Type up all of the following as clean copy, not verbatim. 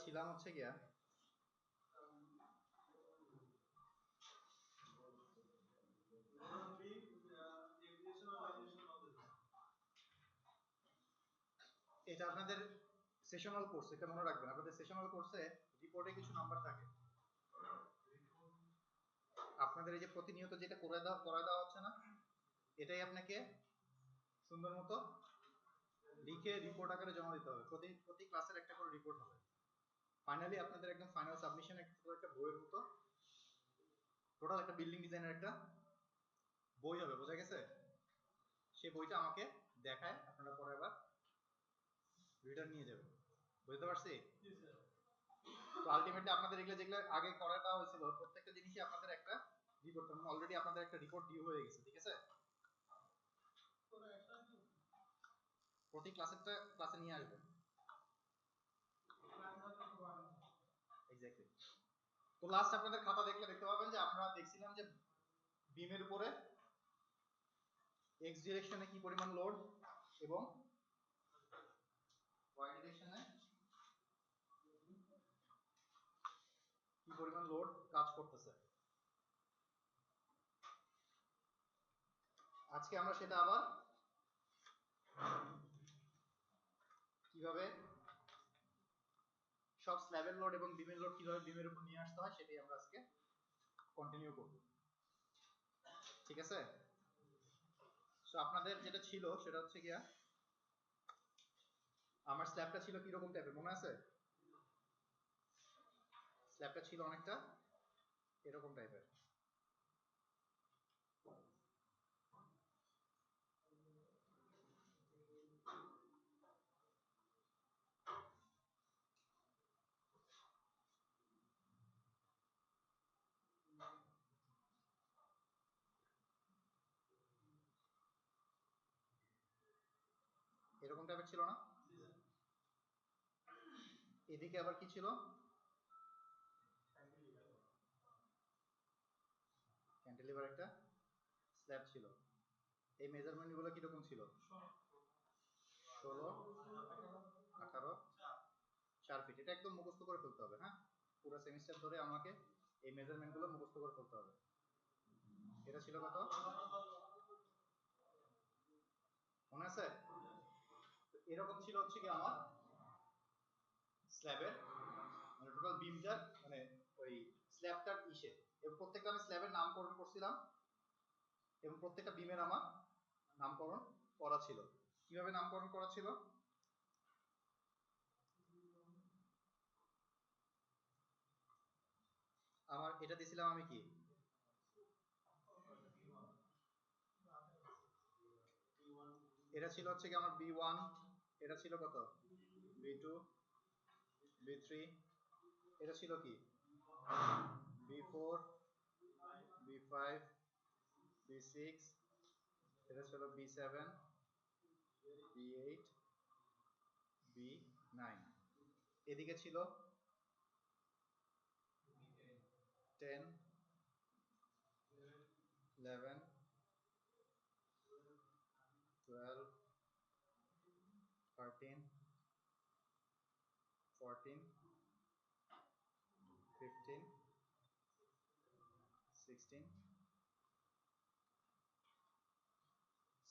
ছিলাম হচ্ছে গিয়া এটা আপনাদের সেশনাল কোর্স, এটা মনে রাখবেন। আপনাদের সেশনাল কোর্সে রিপোর্টে কিছু নাম্বার থাকে। আপনাদের এই যে প্রতিনিয়ত যেটা করে দেওয়া হচ্ছে না, এটাই আপনাকে সুন্দর মতো লিখে রিপোর্ট আকারে জমা দিতে হবে। প্রতি ক্লাসের একটা করে রিপোর্ট হবে। ফাইনালি আপনাদের একদম ফাইনাল সাবমিশন একটা বইয়ের মতো টোটাল একটা বিল্ডিং ডিজাইনের একটা বই হবে, বোঝা গেছে? সেই বইটা আমাকে দেখায়, আপনারা পরে আবার রিটার্ন নিয়ে যাবেন। বুঝতে পারছি? তো আলটিমেটলি আপনাদের যেগুলো আগে করে দেওয়া হয়েছিল প্রত্যেকটা জিনিসই আপনাদের একটা রিপোর্ট, মানে অলরেডি আপনাদের একটা রিপোর্ট ডিউ হয়ে গেছে, ঠিক আছে? প্রতি ক্লাসে নিয়ে আসবেন। এক্স্যাক্টলি। তো লাস্ট আপনাদের খাতা দেখলে দেখতে পাবেন যে আমরা দেখছিলাম যে বিমের উপরে এক্স ডিরেকশনে কি পরিমাণ লোড এবং ওয়াই ডিরেকশনে কি পরিমাণ লোড কাজ করতেছে। আজকে আমরা সেটা আবার কিভাবে সব স্ল্যাবের লোড এবং বিমের লোড কিভাবে বিমের উপর নিয়ে আসতে হয় সেটাই আমরা আজকে কন্টিনিউ করব, ঠিক আছে? সো আপনাদের যেটা ছিল সেটা হচ্ছে গিয়া, আমার স্ল্যাবটা ছিল কি রকম টাইপের মনে আছে? স্ল্যাবটা ছিল অনেকটা এরকম টাইপের। এরকম টাইপের ছিল না? এদিকে আবার কি ছিল? ক্যান্টিলিভার একটা স্ল্যাব ছিল। এই মেজারমেন্ট গুলো কিরকম ছিল? 16, 18, 4 ফিট। এটা একদম মুখস্থ করে ফেলতে হবে, হ্যাঁ? পুরো সেমিস্টার ধরে আমাকে এই মেজারমেন্ট গুলো মুখস্থ করে ফেলতে হবে। এটা ছিল কত মনে আছে? এরকম ছিল হচ্ছে কি আমার স্ল্যাবের, মানে টোটাল বিমটার, মানে ওই স্ল্যাবটার ইসে, এবং প্রত্যেকটা আমি স্ল্যাবের নামকরণ করছিলাম এবং প্রত্যেকটা বিমের আমার নামকরণ করা ছিল। কিভাবে নামকরণ করা ছিল? আমার এটা দিছিলাম আমি কি, এটা ছিল হচ্ছে কি আমার B1, এটা ছিল কত B2, B3, এটা ছিল কি B4, B5, B6, এটা ছিল B7, B8, B9। এদিকে ছিল 10, 11, 12, 13, 14, 15, 16,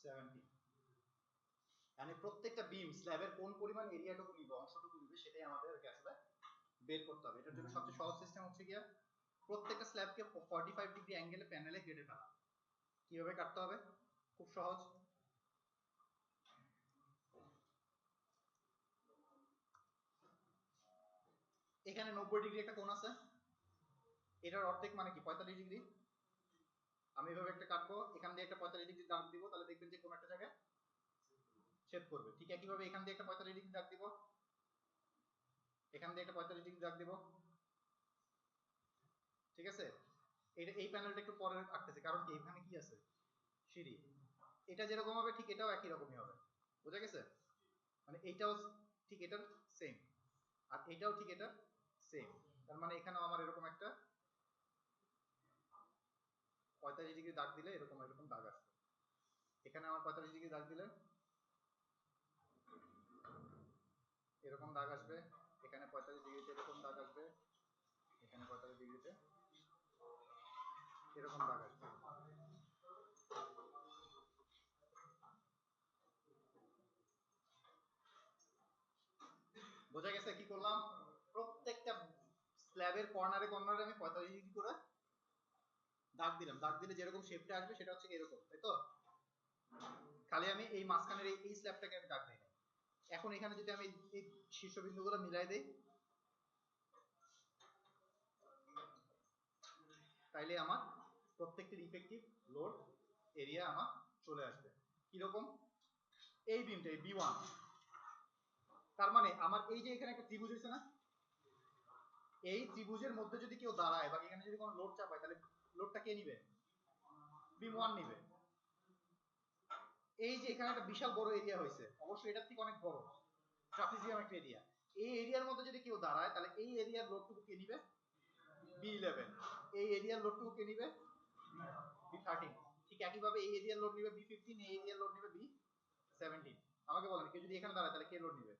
17। মানে প্রত্যেকটা বিম স্ল্যাবের কোন পরিমাণ এরিয়াটুকু নিবে, অংশটুকু নিবে, সেটাই আমাদের আসলে বের করতে হবে। এটার জন্য সবচেয়ে সহজ সিস্টেম হচ্ছে গিয়া প্রত্যেকটা স্ল্যাবকে 45 ডিগ্রি অ্যাঙ্গেলে প্যানেলে কেটে ফেলা। কিভাবে কাটতে হবে? খুব সহজ। এখানে 90 ডিগ্রি একটা কোণ আছে, এটার অর্ধেক মানে কি 45 ডিগ্রি। আমি এভাবে একটা কাটবো, এখান দিয়ে একটা 45 ডিগ্রি দাগ দিব, তাহলে দেখবেন যে কোন একটা জায়গায় ছেদ করবে। ঠিক একইভাবে এখান দিয়ে একটা 45 ডিগ্রি দাগ দিব, এখান দিয়ে একটা 45 ডিগ্রি দাগ দিব, ঠিক আছে? এই প্যানেলটা একটু পরে আঁকতেছে, কারণ কি এখানে কি আছে সিঁড়ি। এটা যেরকম হবে ঠিক এটাও একই রকমই হবে, বুঝা গেছে? মানে এইটাও ঠিক এটার সেম, আর এটাও ঠিক এটা সেম। তার মানে এখানেও আমার এরকম একটা 45 ডিগ্রি দাগ দিলে এরকম এরকম দাগ আসবে। এখানে আমার 45 ডিগ্রি দাগ দিলে এরকম দাগ আসবে, এখানে 45 ডিগ্রিতে এরকম দাগ আসবে, এখানে 45 ডিগ্রিতে এরকম দাগ আসবে। বোঝা গেছে কি করলাম? প্রত্যেকটা স্ল্যাবের কর্নারে কর্নারে আমি 45 ডিগ্রি করে দাগ দিলাম। দাগ দিলে যেরকম শেপটা আসবে সেটা হচ্ছে এরকম, তাই তো? খালি আমি এই মাঝখানের এই স্ল্যাবটাকে আমি দাগ দিই না। এখন এখানে যদি আমি এই শীর্ষবিন্দুগুলো মিলাই দেই, তাইলে আমার প্রত্যেকটির ইফেক্টিভ লোড এরিয়া আমার চলে আসবে। কিরকম? এই বিমটা, এই B1, তার মানে আমার এই যে এখানে একটা ত্রিভুজ হয়েছে না, এই ত্রিভুজের মধ্যে যদি কেউ দাঁড়ায় বা এখানে যদি কোনো লোড চাপায়, তাহলে লোডটা কে নিবে? B1 নিবে। এই যে এখানে একটা বিশাল বড় এরিয়া হয়েছে, অবশ্যই এটার থেকে অনেক বড় ট্রাপিজিয়াম একটা এরিয়া, এই এরিয়ার মধ্যে যদি কেউ দাঁড়ায়, তাহলে এই এরিয়ার লোডটুকু কে নিবে? B11। এই এরিয়ার লোডটুকু কে নিবে? B13। ঠিক একইভাবে এই এরিয়ার লোড নিবে B15, এই এরিয়ার লোড নিবে B17। আমাকে বলেন, কেউ যদি এখানে দাঁড়ায় তাহলে কে লোড নিবে?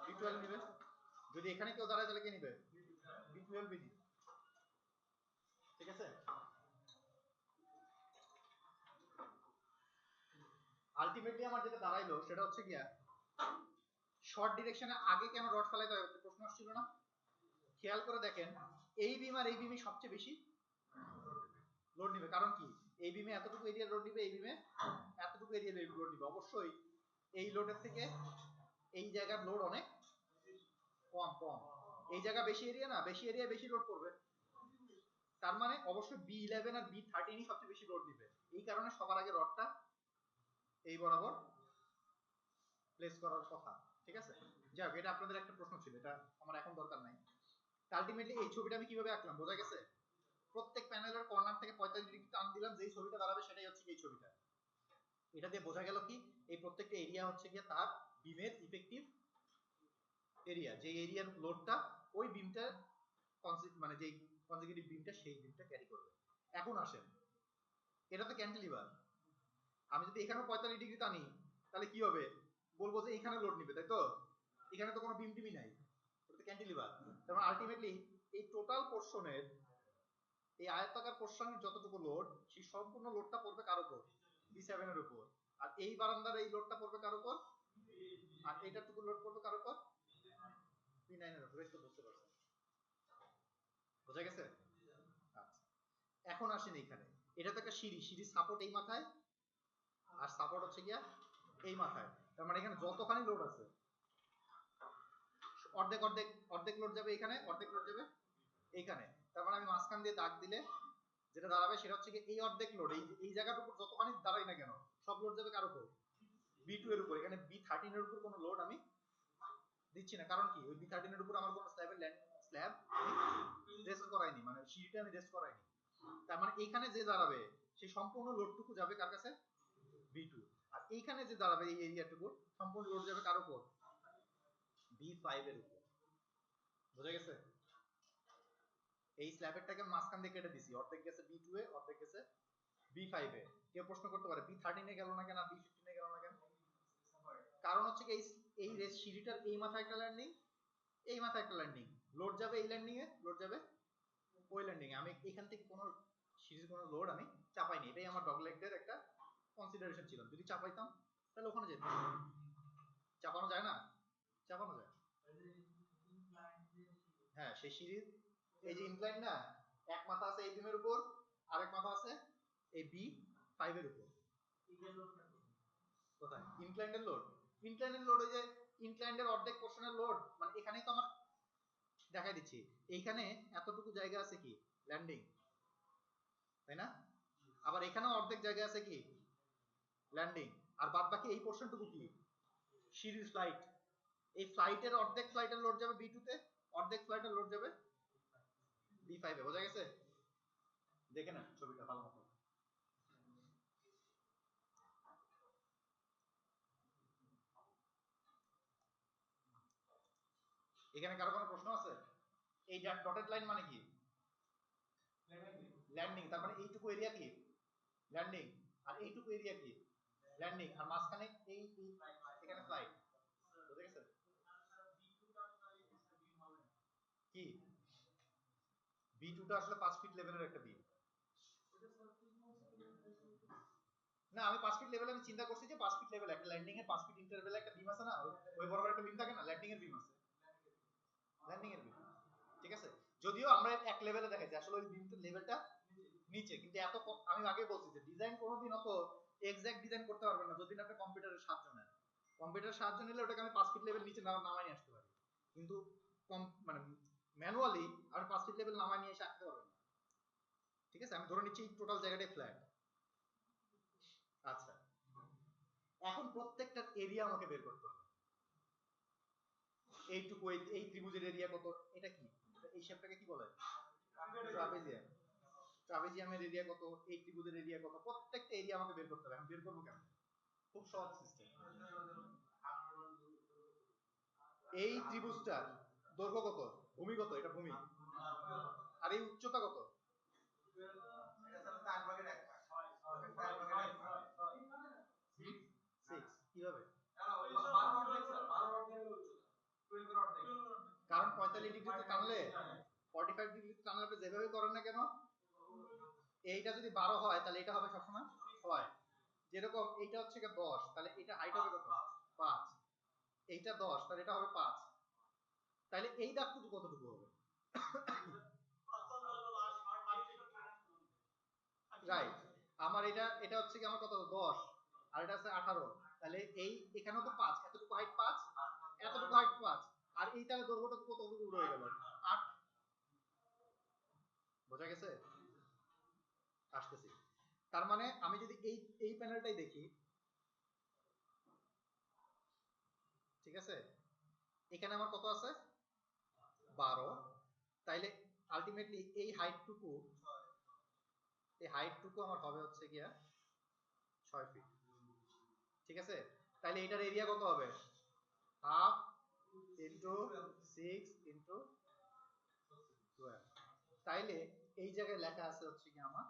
B12 নিবে। যদি এখানে কেউ দাঁড়ায় তাহলে কে নিবে? B12 নিবে। ঠিক আছে? আলটিমেটলি আমার যেটা দাঁড়াইলো সেটা হচ্ছে গিয়া শর্ট ডিরেকশনে আগে কেন রড ফেলাইতে হবে প্রশ্ন আসছিল না? খেয়াল করে দেখেন, এই বিম আর এই বিমই সবচেয়ে বেশি লোড নিবে। কারণ কি? এই বিমে এতটুকু এরিয়া লোড নিবে, এই বিমে এতটুকু এরিয়া লোড নিবে। অবশ্যই এই লোডের থেকে এই জায়গার লোড অনেক কম কম। এই জায়গা বেশি এরিয়া না, বেশি এরিয়া বেশি লোড পড়বে। তার মানে অবশ্যই B11 আর B13 সবচেয়ে বেশি লোড নিবে। এই কারণে সবার আগে রডটা এই বরাবর প্লেস করার কথা। ঠিক আছে? যাই হোক, এটা আপনাদের একটা প্রশ্ন ছিল, এটা আমার এখন দরকার নাই। আলটিমেটলি এই ছবিটা আমি কিভাবে আঁকলাম বোঝা গেছে? প্রত্যেক প্যানেলের কর্নার থেকে 45 ডিগ্রি টান দিলাম, যেই ছবিটা দাঁড়াবে সেটাই হচ্ছে এই ছবিটা। এটা দিয়ে বোঝা গেল কি, এই প্রত্যেকটা এরিয়া হচ্ছে গিয়ে তার বিমের ইফেক্টিভ এরিয়া, যে এরিয়ার লোডটা ওই বিমটা মানে যে কনজিকিউটিভ বিমটা সেই বিমটা ক্যারি করবে। এখন আসেন, এটা তো ক্যান্টিলিভার, আমি যদি এখানে 45 ডিগ্রি টানি তাহলে কি হবে? বলবো যে এখানে লোড নিবে, তাই তো? এখানে তো কোনো বিম টিমই নাই, এটা তো ক্যান্টিলিভার। তার মানে আলটিমেটলি এই টোটাল পোরশনের, এই আয়তাকার পোরশনের যতটুকু লোড, সেই সম্পূর্ণ লোডটা পড়বে কার উপর? B7 এর উপর। আর এই বারান্দার এই লোডটা পড়বে কার উপর? আর এইটাটুকু লোড পড়বে কার উপর? B9 এর উপর। একটু বুঝতে পারছেন? বোঝা গেছে? আচ্ছা, এখন আসেন এইখানে, এটা তো একটা সিঁড়ি, সিঁড়ির সাপোর্ট এই মাথায় আর সাপোর্ট হচ্ছে গিয়া এই মাথায়। তার মানে এখানে যতখানি লোড আছে অর্ধেক অর্ধেক অর্ধেক লোড যাবে এখানে, অর্ধেক লোড যাবে এইখানে। তার মানে আমি মাঝখান দিয়ে দাগ দিলে যেটা দাঁড়াবে সেটা হচ্ছে কি, এই অর্ধেক লোড এই জায়গার উপর যতখানি দাঁড়াই না কেন, সব লোড যাবে কার উপর? B2 এর উপর। এখানে B13 এর উপর কোনো লোড আমি দিচ্ছি না। কারণ কি? ওই B13 এর উপর আমার কোনো স্ল্যাব রেস্ট করাইনি, মানে সিঁড়িটা আমি রেস্ট করাইনি। তার মানে এইখানে যে দাঁড়াবে সেই সম্পূর্ণ লোডটুকু যাবে কার কাছে? B2। আর এইখানে যে দাঁড়াবে এই এরিয়াটুকু সম্পূর্ণ লোড যাবে কার উপর? B5 এর উপর। বোঝা গেছে? এই স্ল্যাবেরটাকে মাঝখান দিয়ে কেটে দিছি, অর্ধেক গেছে B2 এ, অর্ধেক গেছে B5 এ। কেউ প্রশ্ন করতে পারে B13 এ গেল না কেন আর B15 এ গেল না কেন? কারণ হচ্ছে কি, এই সিঁড়িটার এই মাথায় একটা ল্যান্ডিং, এই মাথায় একটা ল্যান্ডিং, লোড যাবে এই ল্যান্ডিং এ, লোড যাবে ওই ল্যান্ডিং এ। আমি এখান থেকে কোনো সিরিজ কোনো লোড আমি চাপাইনি, এটাই আমার ডগলেগদের একটা কনসিডারেশন ছিল। যদি চাপাইতাম তাহলে ওখানে যেত। চাপানো যায় না? চাপানো যায়। হ্যাঁ, সেই সিরিজ, এই যে ইনক্লাইন না, এক মাথা আছে এই বিমের উপর, আরেক মাথা আছে এই B5 এর উপর। কোথায় ইনক্লাইন্ডের লোড? ইনক্লাইন্ডের লোড ওই যে ইনক্লাইন্ডের অর্ধেক পোরশনের লোড, মানে এখানেই তো আমার দেখাই দিচ্ছি, এইখানে এতটুকু জায়গা আছে কি ল্যান্ডিং, তাই না? আবার এখানেও অর্ধেক জায়গা আছে কি ল্যান্ডিং, আর বাদ বাকি এই পোরশনটুকু কি সিরিজ ফ্লাইট। এই ফ্লাইটের অর্ধেক ফ্লাইটের লোড যাবে B2 তে, অর্ধেক ফ্লাইটের লোড যাবে B5 এ। বোঝা গেছে? দেখে না ছবিটা ভালো মতো। এখানে কারো কোনো প্রশ্ন আছে? এই ডটেড লাইন মানে কি? ল্যান্ডিং। তার মানে এইটুকু এরিয়া কি ল্যান্ডিং, আর এইটুকু এরিয়া কি ল্যান্ডিং, আর মাঝখানে এই এখানে ফ্লাইট। বুঝে গেছে? B2 টা আসলে 5 ফিট লেভেলের একটা বিম। না আমি 5 ফিট লেভেলে আমি চিন্তা করছি যে 5 ফিট লেভেল একটা ল্যান্ডিং এর 5 ফিট ইন্টারভ্যালে একটা বিম আছে না, ওই বরাবর একটা বিম থাকে না, ল্যান্ডিং এর বিম আছে, ল্যান্ডিং এর বিম, ঠিক আছে। যদিও আমরা এক লেভেলে দেখাইছি, আসলে ওই বিমটার লেভেলটা নিচে, কিন্তু এত আমি আগে বলছি যে ডিজাইন কোনোদিন অত এক্সাক্ট ডিজাইন করতে পারবেন না যদি আপনি কম্পিউটারের সাহায্য নেন। কম্পিউটারের সাহায্য নিলে ওটাকে আমি 5 ফিট লেভেল নিচে নামাই নিয়ে আসতে পারি, কিন্তু মানে ম্যানুয়ালি আমি 5 ফিট লেভেল নামাই নিয়ে এসে আঁকতে পারবেন না, ঠিক আছে। আমি ধরে নিচ্ছি টোটাল জায়গাটাই ফ্ল্যাট। আচ্ছা, এখন প্রত্যেকটার এরিয়া আমাকে বের করতে হবে। এইটুকু এই ত্রিভুজের এরিয়া কত, এটা কি, এই শেপটাকে কি বলে, ট্রাপিজিয়াম। ট্রাপিজিয়ামের এরিয়া কত, এই ত্রিভুজের এরিয়া কত, প্রত্যেকটা এরিয়া আমাকে বের করতে হবে। আমি বের করবো কেমন, খুব সহজ সিস্টেম। এই ত্রিভুজটার দৈর্ঘ্য কত, ভূমি কত, এটা ভূমি, আর এই উচ্চতা কত, কিভাবে, কারণ 45 ডিগ্রিতে টানলে 45 ডিগ্রিতে টানলে আপনি যেভাবে করেন না কেন, এইটা যদি 12 হয় তাহলে এটা হবে সবসময় 6। যেরকম এইটা হচ্ছে 10, তাহলে এটা হাইট হবে কত, 5। এইটা 10, তাহলে এটা হবে 5। তাহলে এই দাগটুকু কতটুকু হবে, রাইট। আমার এটা হচ্ছে কি আমার কত 10, আর এটা আছে 18, তাহলে এই এখানেও তো 5, এতটুকু হাইট 5, এতটুকু হাইট 5, আর এই তাহলে দৈর্ঘ্যটা কতটুকু রয়ে গেল, 8। বোঝা গেছে, আসতেছি। তার মানে আমি যদি এই প্যানেলটাই দেখি, ঠিক আছে, এখানে আমার কত আছে 12, তাইলে আলটিমেটলি এই হাইটটুকু আমার হবে হচ্ছে গিয়া 6 ফিট, ঠিক আছে। তাইলে এটার এরিয়া কত হবে, হাফ ইন্টু 6 ইন্টু 12। তাইলে এই জায়গায় লেখা আছে হচ্ছে কি আমার,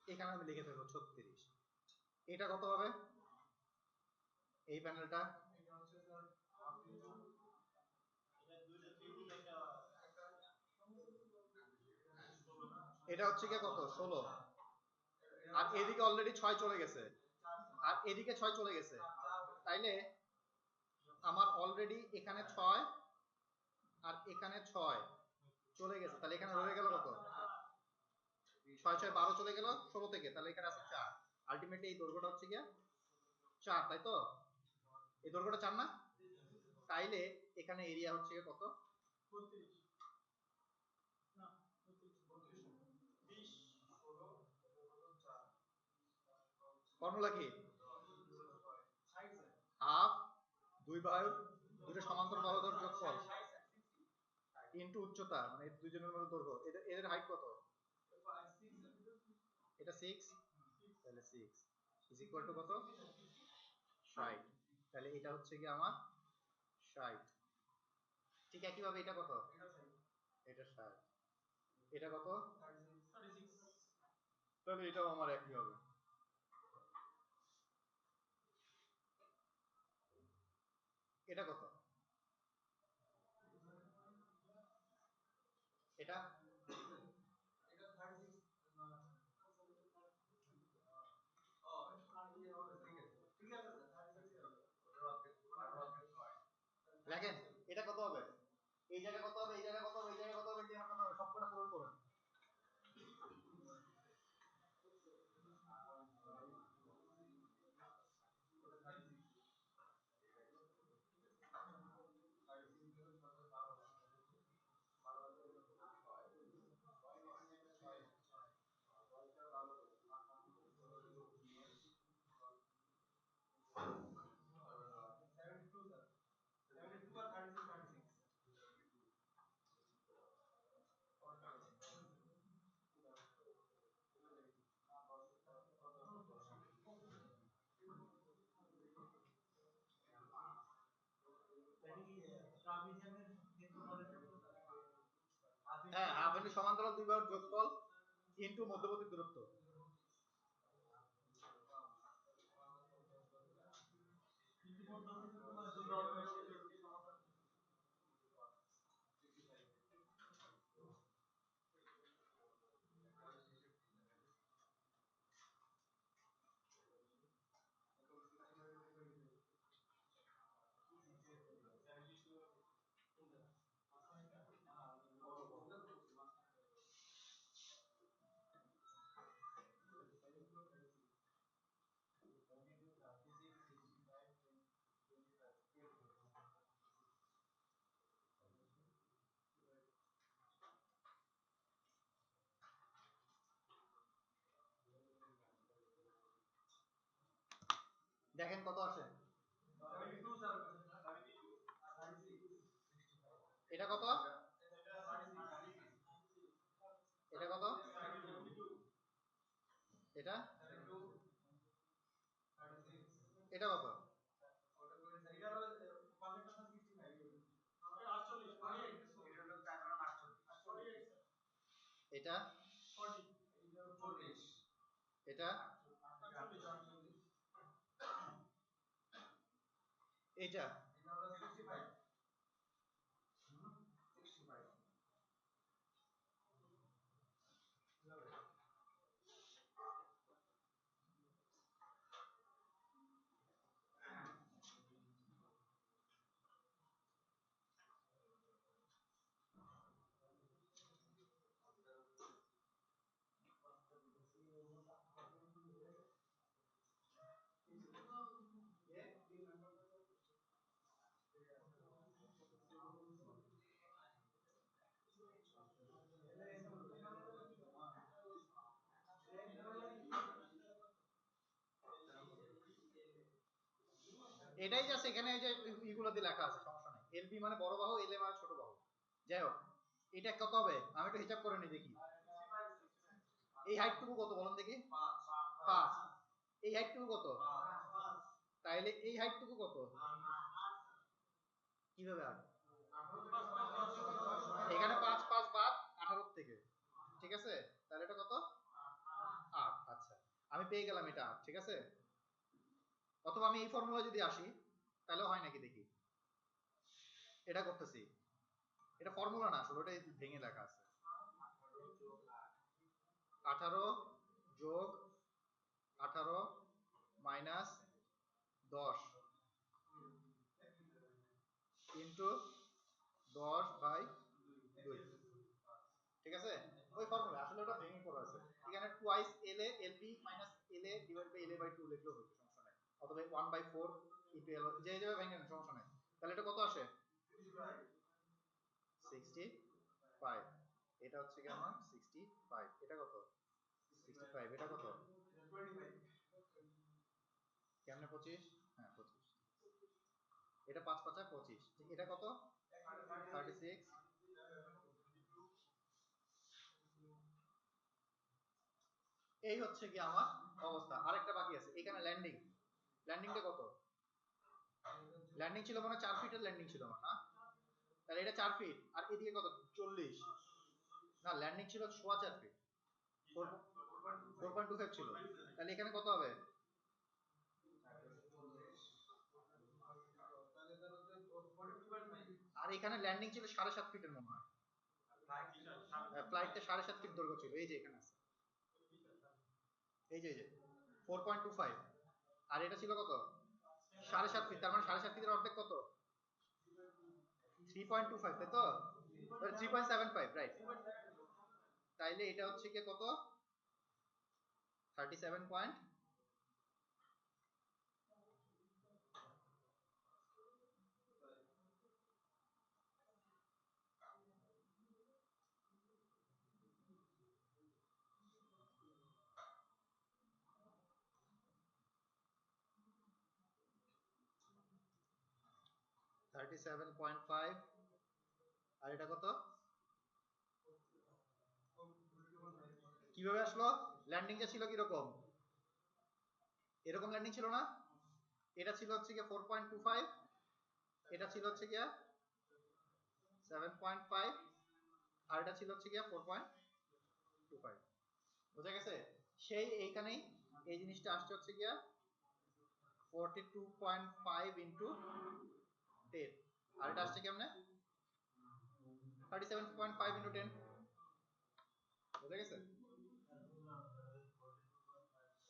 এখানে আমি লিখে ফেলবো 36। এটা কত হবে, এই প্যানেলটা এটা হচ্ছে কি কত 16, আর এদিকে অলরেডি 6 চলে গেছে, আর এদিকে 6 চলে গেছে, তাইলে আমার অলরেডি এখানে 6 আর এখানে 6 চলে গেছে, তাহলে এখানে রয়ে গেল কত, 6 6 12 চলে গেল 16 থেকে, তাহলে এখানে আছে 4। আলটিমেটলি এই দৈর্ঘ্যটা হচ্ছে কি 4, তাই তো, এই দৈর্ঘ্যটা 4 না, তাইলে এখানে এরিয়া হচ্ছে কত, 32 না 20 16 4। ফর্মুলা কি, হাফ 2 বাহু, দুটো সমান্তর বাহুর যোগফল ইনটু উচ্চতা, মানে দুইজনের মধ্যে দৈর্ঘ্য, এদের হাইট কত, এটা 6, তাহলে 6 ইজ ইকুয়াল টু কত, 60। তাহলে এটা হচ্ছে কি আমার 60। ঠিক একই ভাবে এটা কত, এটা 60, এটা কত 36, তাহলে এটাও আমার একই হবে। এটা কত, এটা 36, দেখেন এটা কত হবে, এই জায়গায় কত হবে, এই জায়গায় কত হবে, এই জায়গায় কত হবে, এই জায়গায় কত হবে, সবকটা পূরণ করুন। হ্যাঁ, হাফ ইন্টু সমান্তরাল দুই বাহুর যোগফল ইনটু মধ্যবর্তী দূরত্ব। দেখেন কত আসে। এটা কত? এটা কত? এটা এটা কত? এটা এটা এটা এটাই জাস্ট এখানে এই যে ইগুলোতে লেখা আছে, সমস্যা নাই। এলবি মানে বড় বাহু, এলএ মানে ছোট বাহু। যাই হোক, এটা কত হবে আমি একটু হিসাব করে নিই দেখি। এই হাইটটুকু কত বলেন দেখি? 5। এই হাইটটুকু কত? তাইলে এই হাইটটুকু কত? কিভাবে 8? এখানে 5 5 বাদ 18 থেকে, ঠিক আছে? তাহলে এটা কত? 8। আচ্ছা, আমি পেয়ে গেলাম এটা 8, ঠিক আছে? অথবা আমি এই ফর্মুলা যদি আসি তাহলেও হয় নাকি দেখি। এটা করতেছি, এটা ফর্মুলা না আসলে, ওটা ভেঙে লেখা আছে। 18 যোগ 18 মাইনাস 10 ইন্টু 10/2, ঠিক আছে? ওই ফর্মুলা আসলে ওটা ভেঙে করা আছে। এখানে twice LA LB minus LA divide by LA by 2 লিখলেও হতো, সমস্যা নাই। অথবা 1/4 ইনটু এল, যে যাবে ভেঙে নেন, সমস্যা নাই। তাহলে এটা কত আসে? 65। এটা হচ্ছে কি আমার 65। এটা কত? 65। এটা কত? কেমনে 25? হ্যাঁ 25। এটা 5 5 25। এটা কত? 36। এই হচ্ছে কি আমার অবস্থা। আরেকটা বাকি আছে, এখানে ল্যান্ডিং। ল্যান্ডিংটা কত? ল্যান্ডিং ছিল মানে 4 ফিটের ল্যান্ডিং ছিল না? তাহলে এটা 4 ফিট, আর এদিকে কত? 40। না, ল্যান্ডিং ছিল 4.25 ফিট, 4.25 ছিল। তাহলে এখানে কত হবে? আর এখানে ল্যান্ডিং ছিল 7.5 ফিটের মনে হয়। ফ্লাইটটা 7.5 ফিট দৈর্ঘ্য ছিল, এই যে এখানে আছে, এই যে 4.25। আর এটা ছিল কত? 7.5 ফিট। তার মানে 7.5 ফিটের অর্ধেক কত? 3.25, তাই তো? 3.75, রাইট। তাইলে এটা হচ্ছে কি কত? 37 পয়েন্ট 37.5। আর এটা কত? কিভাবে আসলো? ল্যান্ডিংটা ছিল কিরকম? এরকম ল্যান্ডিং ছিল না? এটা ছিল হচ্ছে গিয়ে 4.25, এটা ছিল হচ্ছে গিয়ে 7.5, আর এটা ছিল হচ্ছে গিয়ে 4.25। বুঝা গেছে? সেই এইখানেই এই জিনিসটা আসছে হচ্ছে গিয়া 42.5 ইন্টু 10। আর এটা আসছে কেমনে? 37.5 ইন্টু 10। বুঝা গেছে?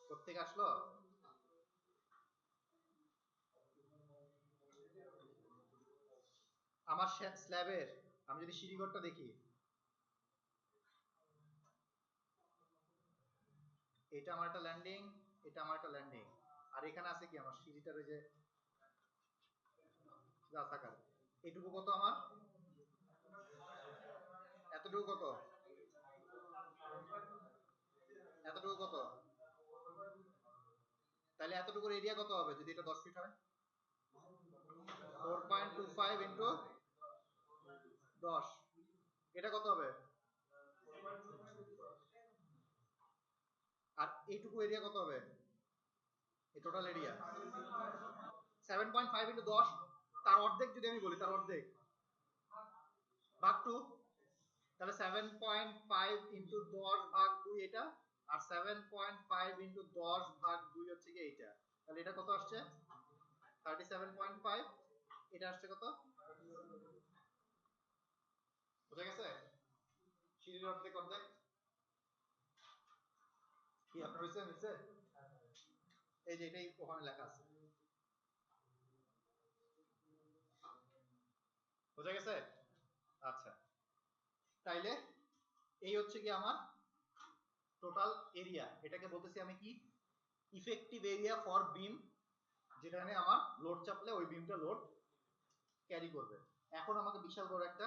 কোত্থেকে আসলো? আমার স্ল্যাবের, আমি যদি সিঁড়িঘরটা দেখি, এটা আমার একটা ল্যান্ডিং, এটা আমার একটা ল্যান্ডিং, আর এখানে আছে কি আমার সিঁড়িটার ওই যে রাস্তাঘাট। এটুকু কত আমার? এতটুকু কত? এতটুকু কত? তাহলে এতটুকুর এরিয়া কত হবে যদি এটা 10 ফিট হয়? 4.25 ইন্টু 10, এটা কত হবে? আর এইটুকু এরিয়া কত হবে? এই টোটাল এরিয়া 7.5 ইন্টু 10, তার অর্ধেক যদি আমি বলি, তার অর্ধেক ভাগ 2, তাহলে 7.5 ইন্টু 10 ভাগ 2 এটা, আর 7.5 ইন্টু 10 ভাগ 2 হচ্ছে কি এইটা। তাহলে এটা কত আসছে? 37.5। এটা আসছে কত? বুঝা গেছে? সিঁড়ির অর্ধেক অর্ধেক কি আপনার হয়েছে নিচে? এই যে এটাই ওখানে লেখা আছে। বুঝা গেছে? আচ্ছা, তাইলে এই হচ্ছে কি আমার টোটাল এরিয়া। এটাকে বলতেছি আমি কি? ইফেক্টিভ এরিয়া ফর বিম, যেখানে আমার লোড চাপলে ওই বিমটা লোড ক্যারি করবে। এখন আমাকে বিশাল বড় একটা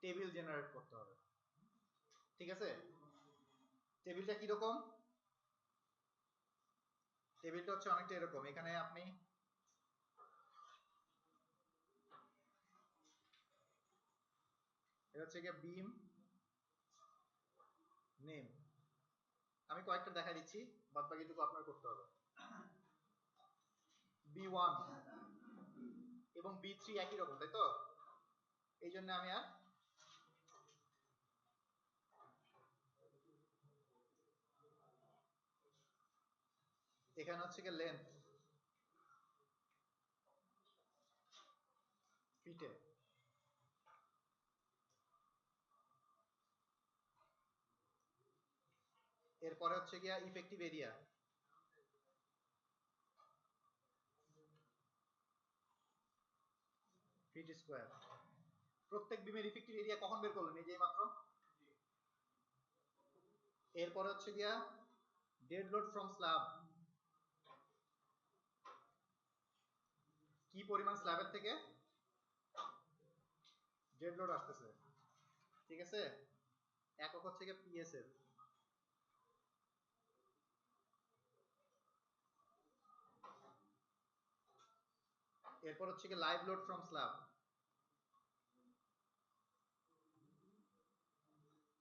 টেবিল জেনারেট করতে হবে, ঠিক আছে? টেবিলটা কিরকম? টেবিলটা হচ্ছে অনেকটা এরকম। এখানে আপনি এটা হচ্ছে গিয়ে বিম নেম, আমি কয়েকটা দেখা দিচ্ছি, বাদ বাকিটুকু আপনার করতে হবে। B1 এবং B3 একই রকম, তাই তো? এই জন্য আমি আর এখানে হচ্ছে গিয়ে লেন্থ ফিটে, এরপরে হচ্ছে গিয়া ইফেক্টিভ এরিয়া ফিট স্কয়ার। প্রত্যেক বিমের ইফেক্টিভ এরিয়া কখন বের করলেন? এই যে মাত্র। এরপরে হচ্ছে গিয়া ডেড লোড ফ্রম স্ল্যাব, কি পরিমাণ স্ল্যাবের থেকে ডেড লোড আসতেছে, ঠিক আছে? একক হচ্ছে গিয়ে পিএসএফ। এরপর হচ্ছে গিয়ে লাইভ লোড ফ্রম স্ল্যাব,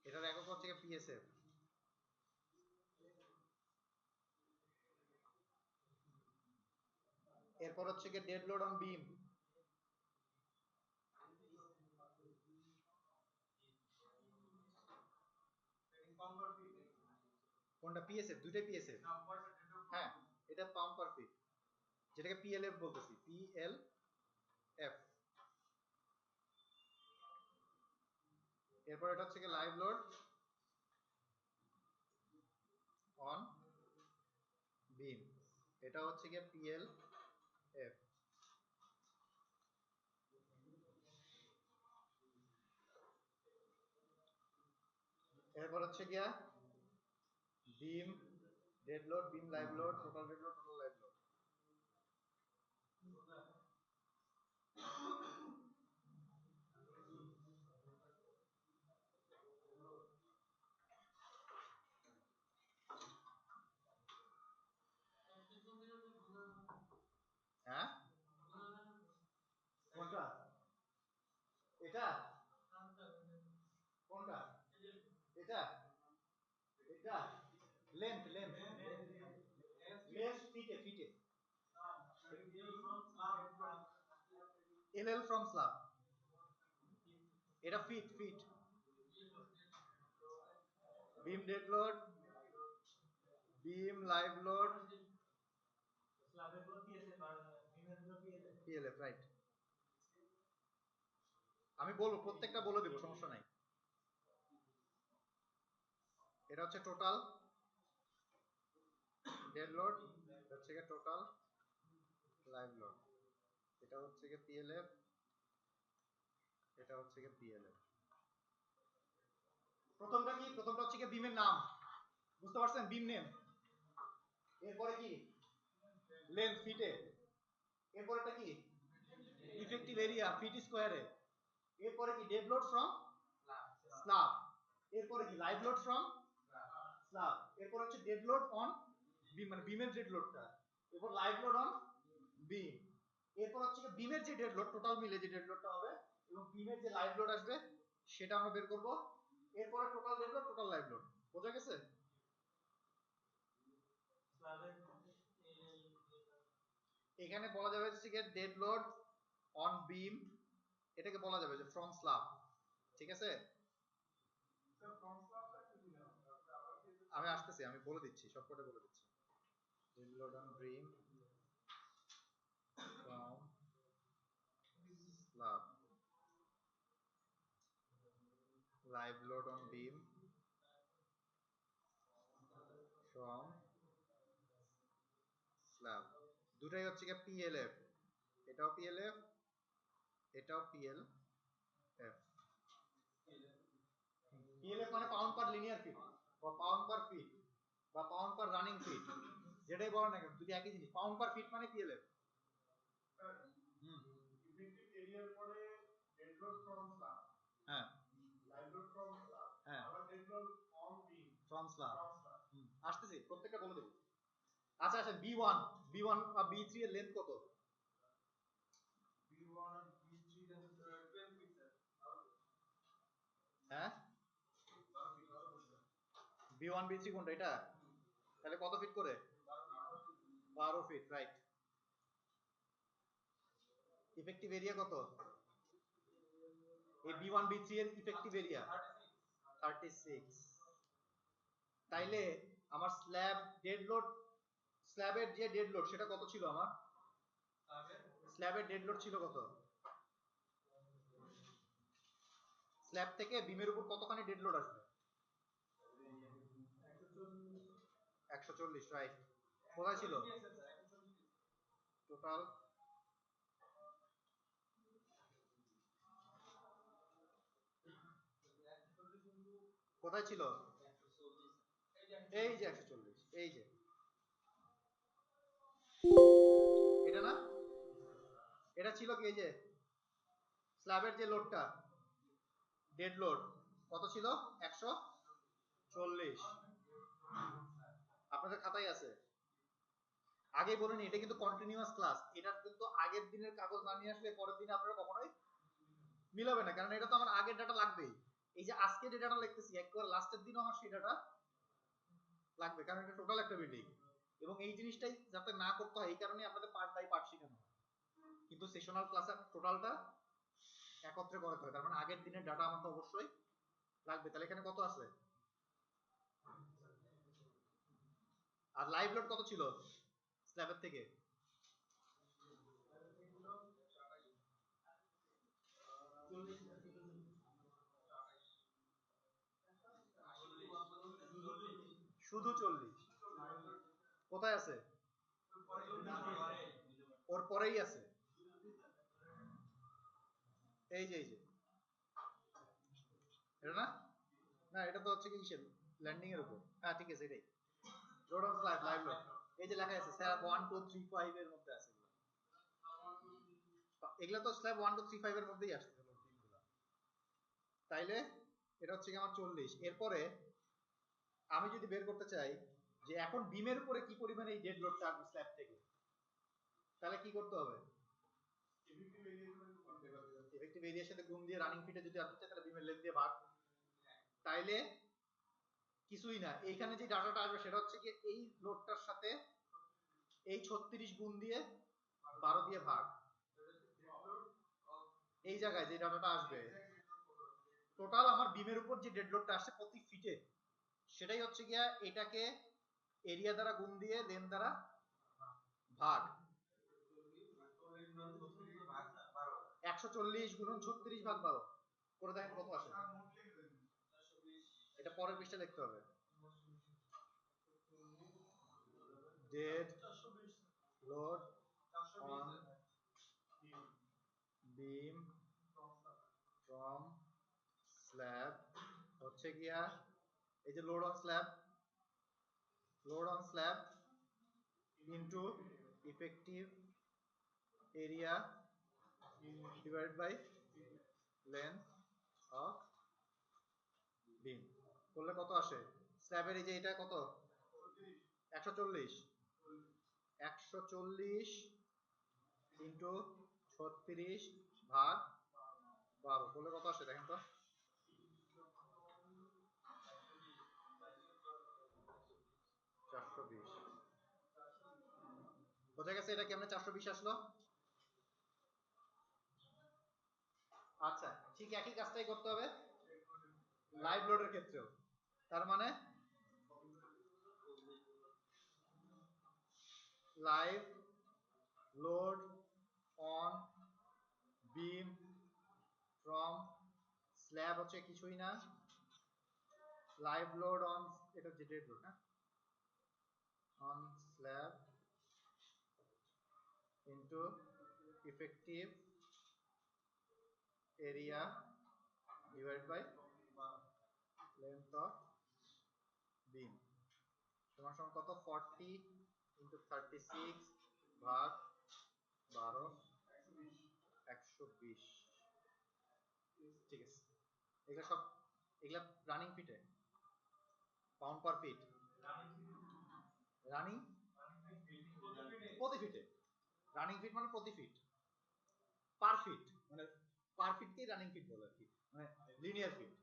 এটার একক হচ্ছে গিয়ে পিএসএফ। এরপর হচ্ছে গিয়ে ডেড লোড অন বিম, কোনটা? পিএসএফ, দুইটাই পিএসএফ। হ্যাঁ, এটা পাউন্ড পার ফিট, যেটাকে পিএলএফ বলতেছি, পিএলএফ। এরপর এটা হচ্ছে গিয়ে লাইভ লোড অন বিম, এটা হচ্ছে গিয়ে পিএলএফ। এরপর হচ্ছে গিয়া beam dead load, beam live load, total dead load, total live load. হ্যাঁ, কোনটা? এটা কোনটা? এটা এটা লেন্থ লেন্থ লেন্থ ফিটে ফিটে এলএল ফ্রম স্ল্যাব, এটা ফিট ফিট। বিম dead load, beam live load, PLF, right. আমি বলবো, প্রত্যেকটা বলে দেবো, সমস্যা নাই। এটা হচ্ছে টোটাল ডেড লোড, এটা হচ্ছে গিয়ে টোটাল লাইভ লোড, এটা হচ্ছে গিয়ে পিএলএফ, এটা হচ্ছে গিয়ে পিএলএফ। প্রথমটা কি? প্রথমটা হচ্ছে গিয়ে বিমের নাম, বুঝতে পারছেন? Beam name. এরপরে কি? লেন্থ ফিটে। এরপরেটা কি? ইফেক্টিভ এরিয়া ফিট স্কয়ারে। এরপরে কি? Dead load from slab. এরপরে কি? Live load from slab. এরপর হচ্ছে ডেড লোড অন মানে বিমের ডেড লোডটা, এরপর লাইভ লোড অন বিম, এরপর হচ্ছে বিমের যে ডেড লোড টোটাল মিলে যে ডেড লোডটা হবে এবং বিমের যে লাইভ লোড আসবে সেটা আমরা বের করব, এরপরে total dead load total live load. বোঝা গেছে? এখানে বলা যাবে যে ডেড লোড অন বিম, এটাকে বলা যাবে যে ফ্রম স্ল্যাব। ঠিক আছে, আমি আসতেছি, আমি বলে দিচ্ছি, সবকটা বলে দিচ্ছি। Dead load on beam from slab, live load on beam from slab. দুটাই হচ্ছে কি পিএলএফ, এটাও পিএলএফ এটাও পিএলএফ। পিএলএফ মানে পাউন্ড পার লিনিয়ার ফিট বা পাউন্ড পার ফিট বা পাউন্ড পার রানিং ফিট, যেটাই বলেন না কেন দুটো একই জিনিস। পাউন্ড পার ফিট মানে পিএলএফ। ইফেক্টিভ এরিয়ার পরে ডেড লোড ফ্রম স্ল্যাব, হ্যাঁ লাইভ লোড ফ্রম স্ল্যাব, হ্যাঁ আবার dead load on beam from slab. আসতেছি, প্রত্যেকটা বলে দেব। আচ্ছা আচ্ছা, B1 B1 বা B3 এর লেন্থ কত? B1 আর B3 লেন্থ 12 ফিট স্যার। হ্যাঁ B1 B3 কোনটা এটা? তাহলে কত ফিট করে? 12 ফিট, রাইট। ইফেক্টিভ এরিয়া কত? এই B1 B3 এর ইফেক্টিভ এরিয়া 36। তাইলে আমার স্ল্যাব ডেড লোড, স্ল্যাবের যে ডেড লোড সেটা কত ছিল আমার? স্ল্যাবের ডেড লোড ছিল কত? স্ল্যাব থেকে বিমের উপর কতখানি ডেড লোড আসবে? 140, রাইট। কোথায় ছিল টোটাল? কোথায় ছিল? এই যে 140, এই যে এটা না, এটা ছিল কি এই যে স্ল্যাবের যে লোডটা ডেড লোড কত ছিল? 140। আপনাদের খাতায় আছে। আগেই বলিনি এটা কিন্তু কন্টিনিউয়াস ক্লাস, এটা কিন্তু আগের দিনের কাগজ না নিয়ে আসলে পরের দিন আপনারা কখনোই মিলাবে না, কারণ এটা তো আমার আগের ডাটা লাগবেই। এই যে আজকে যে ডাটা লিখতেছি একবার লাস্টের দিনও আমার সেই ডাটা লাগবে, কারণ এটা টোটাল একটা বিল্ডিং। এবং এই জিনিসটাই যাতে না করতে হয় এই কারণে আপনাদের পার্ট বাই পার্ট শেখানো হয়, কিন্তু সেশনাল ক্লাসে টোটালটা একত্রে করাতে হয়। তার মানে আগের দিনের ডাটা আমার তো অবশ্যই লাগবে। তাহলে এখানে কত আছে? আর লাইভ লোড কত ছিল স্ল্যাবের থেকে? শুধু 40? কোথায় আছে? ওর পরেই আছে, এই যে এই যে এটা না, না এটা তো হচ্ছে কি ল্যান্ডিং এর উপর। হ্যাঁ ঠিক আছে, এটাই load on slab live load. এই যে লেখা আছে স্ল্যাব 1 2 3 5 এর মধ্যে আছে এগুলা তো স্ল্যাব 1 2 3 5 এর মধ্যেই আসছে লোড তিনগুলা। তাইলে এটা হচ্ছে কি আমার 40। এরপরে আমি যদি বের করতে চাই যে এখন বিমের উপরে কি পরিমাণে এই ডেড লোডটা আসবে স্ল্যাব থেকে, তাহলে কি করতে হবে? ইফেক্টিভ এরিয়ার সাথে গুণ দিয়ে রানিং ফিটে যদি আসতে চাই তাহলে বিমের লেন্থ দিয়ে ভাগ। তাইলে কিছুই না, এইখানে যে ডাটাটা আসবে সেটা হচ্ছে কি এই লোডটার সাথে এই 36 গুণ দিয়ে 12 দিয়ে ভাগ। এই জায়গায় যে ডাটাটা আসবে টোটাল আমার বিমের উপর যে ডেড লোডটা আসছে প্রতি ফিটে, সেটাই হচ্ছে গিয়া এটাকে এরিয়া দ্বারা গুণ দিয়ে লেন্থ দ্বারা ভাগ। 140 গুণন 36 ভাগ 12 করে দেখেন কত আসে। এটা পরের পৃষ্ঠা লিখতে হবে। Dead load on beam from slab হচ্ছে গিয়া এই যে load on slab into effective area divided by length of beam করলে কত আসে? স্ল্যাবের এই যে এটা কত? 140। 140 ইন্টু 36 ভাগ 12 বলে কত আসে দেখেন তো? 420। বোঝা গেছে এটা কেমনে 420 আসলো? আচ্ছা, ঠিক একই কাজটাই করতে হবে লাইভ লোডের ক্ষেত্রেও। তার মানে live load on beam from slab হচ্ছে কিছুই না, লাইভ লোড অন, এটা হচ্ছে ডেড লোড, হ্যাঁ, on slab into effective area divide by length of beam সমান সমান কত? 40 ইন্টু 36 ভাগ 12 120। ঠিক আছে, এগুলা সব এগুলা রানিং ফিটে, পাউন্ড পার ফিট। রানিং প্রতি ফিটে, রানিং ফিট মানে প্রতি ফিট, পার ফিট মানে পার ফিটকেই রানিং ফিট বলে আর কি, মানে লিনিয়ার ফিট।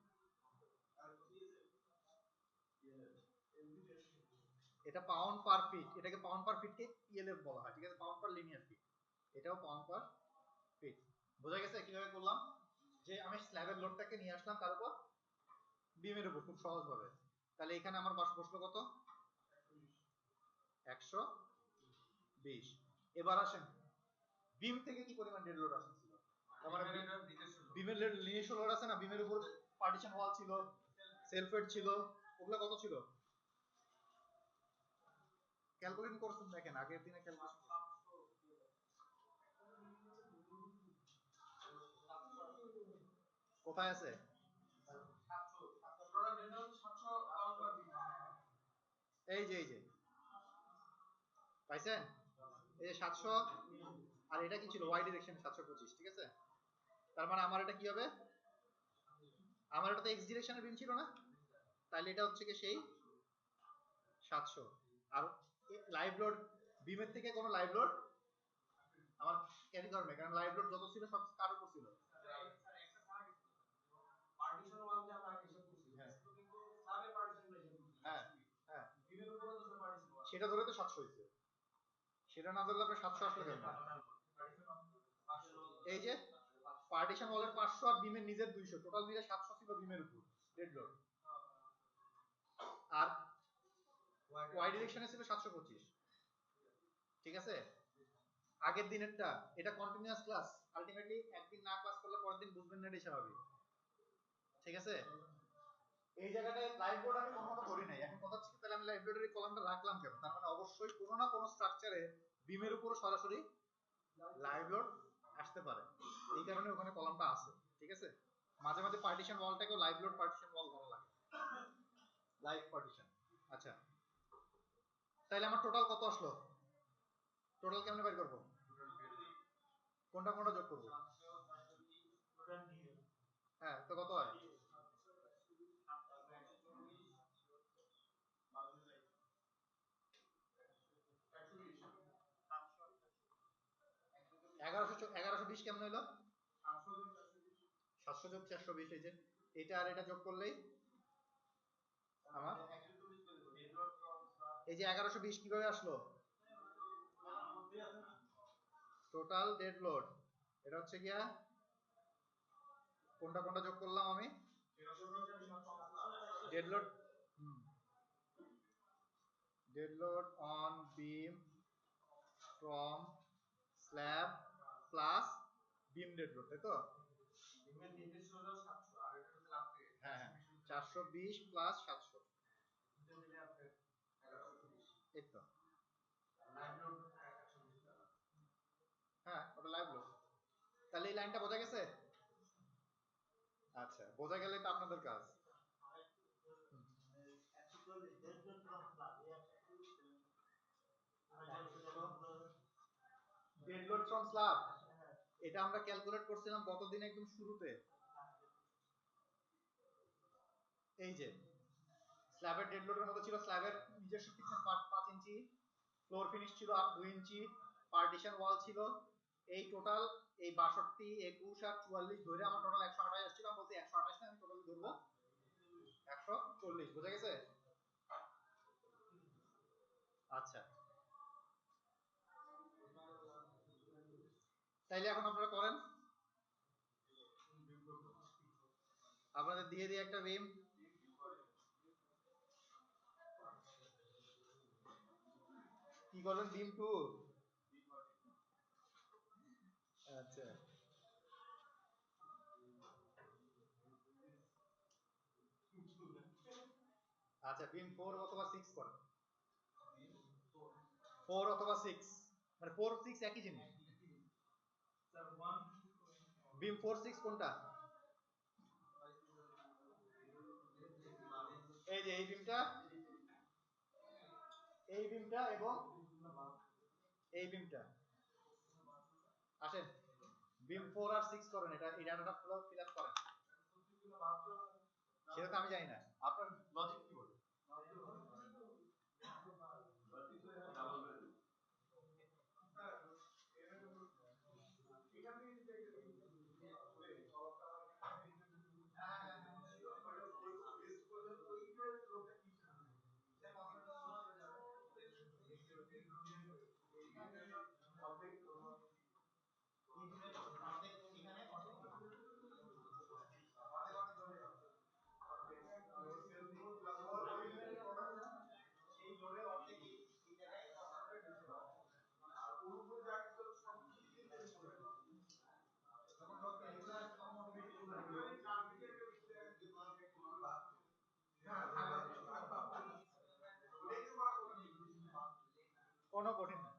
এটা পাউন্ড পার ফিট, এটাকে পাউন্ড পার ফিটকে পিএলএফ বলা হয়, ঠিক আছে, পাউন্ড পার লিনিয়ার ফিট, এটাও পাউন্ড পার ফিট। বোঝা গেছে কিভাবে করলাম? যে আমি স্ল্যাবের লোডটাকে নিয়ে আসলাম তার উপর বিমের উপর খুব সহজ ভাবে। তাহলে এখানে আমার বাস বসলো কত? 120। এবার আসেন বিম থেকে কি পরিমাণ ডেড লোড আসছিল? তার মানে বিমের নিজস্ব লোড আছে না, বিমের উপর পার্টিশন ওয়াল ছিল, সেলফ ওয়েট ছিল, ওগুলো কত ছিল? ক্যালকুলেশন করছেন, দেখেন আগের দিনে ক্যালকুলেশন কোথায় আছে? এই যে পাইছেন, এই যে 700, আর এটা কি ছিল? ওয়াই ডিরেকশন 725, ঠিক আছে। তার মানে আমার এটা কি হবে? আমার এটা তো এক্স ডিরেকশনের বিম ছিল না, তাহলে এটা হচ্ছে কি সেই 700। আর লাইভ লোড বিমের থেকে কোনো লাইভ লোড আমার ক্যারি করবে, কারণ লাইভ লোড যত ছিল সব কার উপর ছিল? পার্টিশন ওয়াল যে আমরা আগে হিসাব করছি, কিন্তু স্ল্যাবের পার্টিশন আমরা হিসাব করছি। হ্যাঁ হ্যাঁ, বিমের উপরে তো পার্টিশন ওয়াল, সেটা ধরে তো 700 হইছে, সেটা না ধরলে আপনার 700 আসলো কেন? এই যে পার্টিশন ওয়ালের 500 আর বিমের নিজের 200, টোটাল মিলে 700 ছিল বিমের উপর ডেড লোড, আর ওয়াই ডিরেকশনে ছিল 725, ঠিক আছে। আগের দিনেরটা, এটা কন্টিনিউয়াস ক্লাস, আলটিমেটলি একদিন না ক্লাস করলে পরের দিন বুঝবেন না, এটাই স্বাভাবিক, ঠিক আছে। এই জায়গাটায় লাইভ লোড আমি কোনো ধরি নাই, এখন কথা হচ্ছে তাহলে আমি লাইভ লোডের এই কলামটা রাখলাম কেন? তার মানে অবশ্যই কোনো না কোনো স্ট্রাকচারে বিমের উপর সরাসরি লাইভ লোড আসতে পারে, এই কারণে ওখানে কলামটা আছে, ঠিক আছে। মাঝে মাঝে পার্টিশন ওয়ালটাকেও লাইভ লোড পার্টিশন ওয়াল ধরা লাগে, লাইভ পার্টিশন। আচ্ছা, তাহলে আমার টোটাল কত আসলো? টোটাল কেমনে বের করব? কোনটা কোনটা যোগ করব? হ্যাঁ, তো কত হয়? 1120 কেমন হইলো? 700 যোগ 420, এই যে এটা আর এটা যোগ করলেই আমার এই যে 1120 কিভাবে আসলো? টোটাল ডেড লোড, এটা হচ্ছে গিয়া কোনটা কোনটা যোগ করলাম আমি? Dead load, dead load on beam from slab plus beam dead load, তাই তো? বিমের নির্দিষ্ট হলো 700 আর এটা হচ্ছে লাস্টে, হ্যাঁ হ্যাঁ, 420 প্লাস 700 দিলে আপনি 1120, এই তো লাইভ লোড 120 টাকা। হ্যাঁ, ওটা লাইভ লোড। তাহলে এই লাইনটা বোঝা গেছে? আচ্ছা, বোঝা গেলে তো আপনাদের কাজ। ডেড লোড ফ্রম স্ল্যাব, এটা আমরা ক্যালকুলেট করছিলাম গতদিন একদম শুরুতে। এই যে স্ল্যাবের ডেড লোডের মতো ছিল, স্ল্যাবের নিজস্ব থিকনেস 5 ইঞ্চি, ফ্লোর ফিনিশ ছিল 2 ইঞ্চি, পার্টিশন ওয়াল ছিল। এই টোটাল এই 62, 21 আর 44 ধরে আমার টোটাল 128 আসছিল। আমি বলছি 128 না, আমি টোটাল ধরবো 140। বুঝা গেছে? আচ্ছা, তাইলে এখন আপনারা করেন, আপনাদের দিয়ে দিয়ে একটা বিম। কি করবেন? বিম 2। আচ্ছা আচ্ছা, বিম 4 অথবা 6 করেন। 4 অথবা 6, মানে 4 6 একই জিনিস। বিম 4 6 কোনটা? এই যে এই বিমটা, এই বিমটা এবং এই বিমটা। আসেন, বিম 4 আর 6 করেন, এটা এই ডাটাটা পুরো ফিল আপ করেন। সেটা তো আমি জানি না, আপনার লজিক কি বলে? কোনো কঠিন না।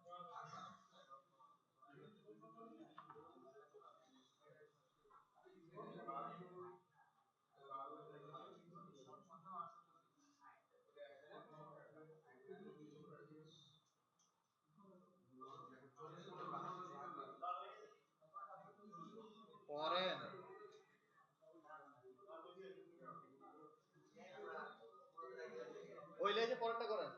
করেন, ওই লেজে পরেরটা করেন।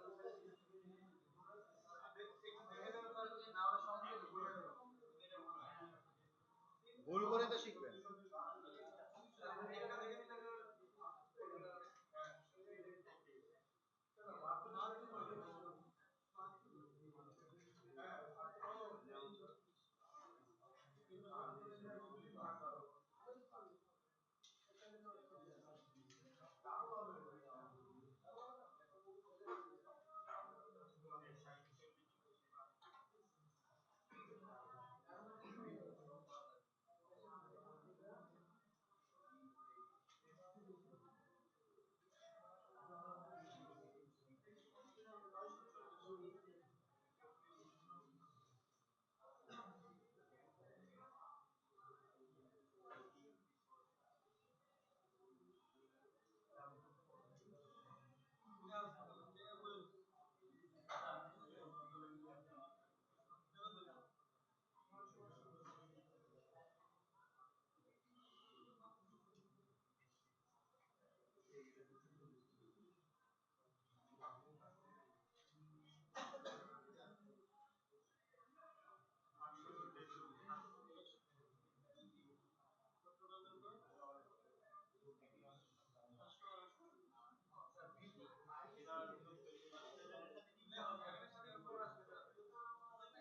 ভুল করে তো শিখবেন।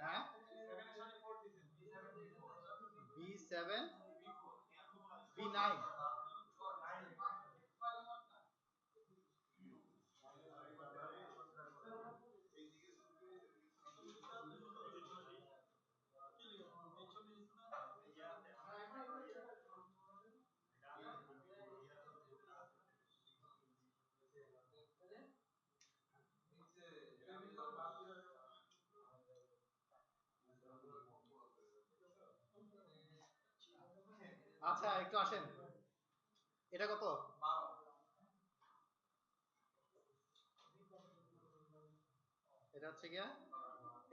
হ্যাঁ, B7 B9। আচ্ছা একটু আসেন, এটা কত? এটা হচ্ছে গিয়া,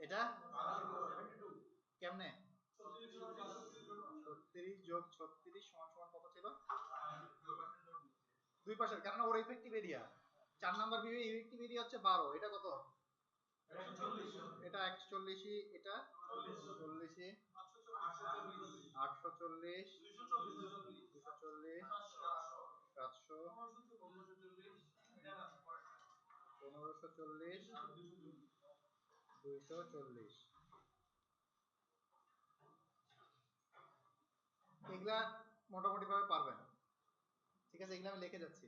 এটা কেমনে? 36 যোগ 36 সমান সমান কত ছিল? 2 পাশের, কারণ ওর ইফেক্টিভ এরিয়া 4 নাম্বার বিমে ইফেক্টিভ এরিয়া হচ্ছে 12। এটা কত? এটা 140, এটা 40, 840, 240, 700, 1540, 240। এগুলা মোটামুটি ভাবে পারবেন। ঠিক আছে, এগুলা আমি লিখে যাচ্ছি।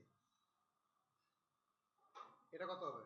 এটা কত হবে?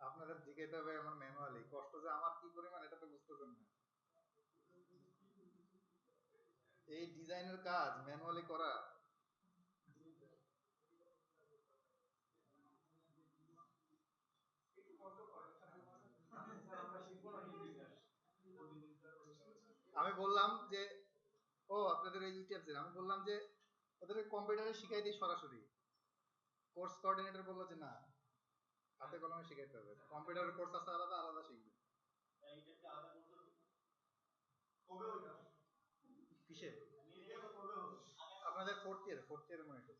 আপনাদের জিজ্ঞাসা হবে আমার ম্যানুয়ালি কষ্ট যে আমার কি পরিমাণ, এটা তো বুঝতেছেন না। এই ডিজাইনের কাজ ম্যানুয়ালি করা। আমি বললাম যে আপনাদের এই ইটিএফসির আমি বললাম যে ওদের কম্পিউটারে শিখাই দিই সরাসরি। কোর্স কোঅর্ডিনেটর বললো যে না, হাতে কলমে শিখাইতে হবে। কম্পিউটারের কোর্স আছে আলাদা, আলাদা শিখবে। কিসে? আপনাদের ফোর্থ ইয়ার মনে হচ্ছে।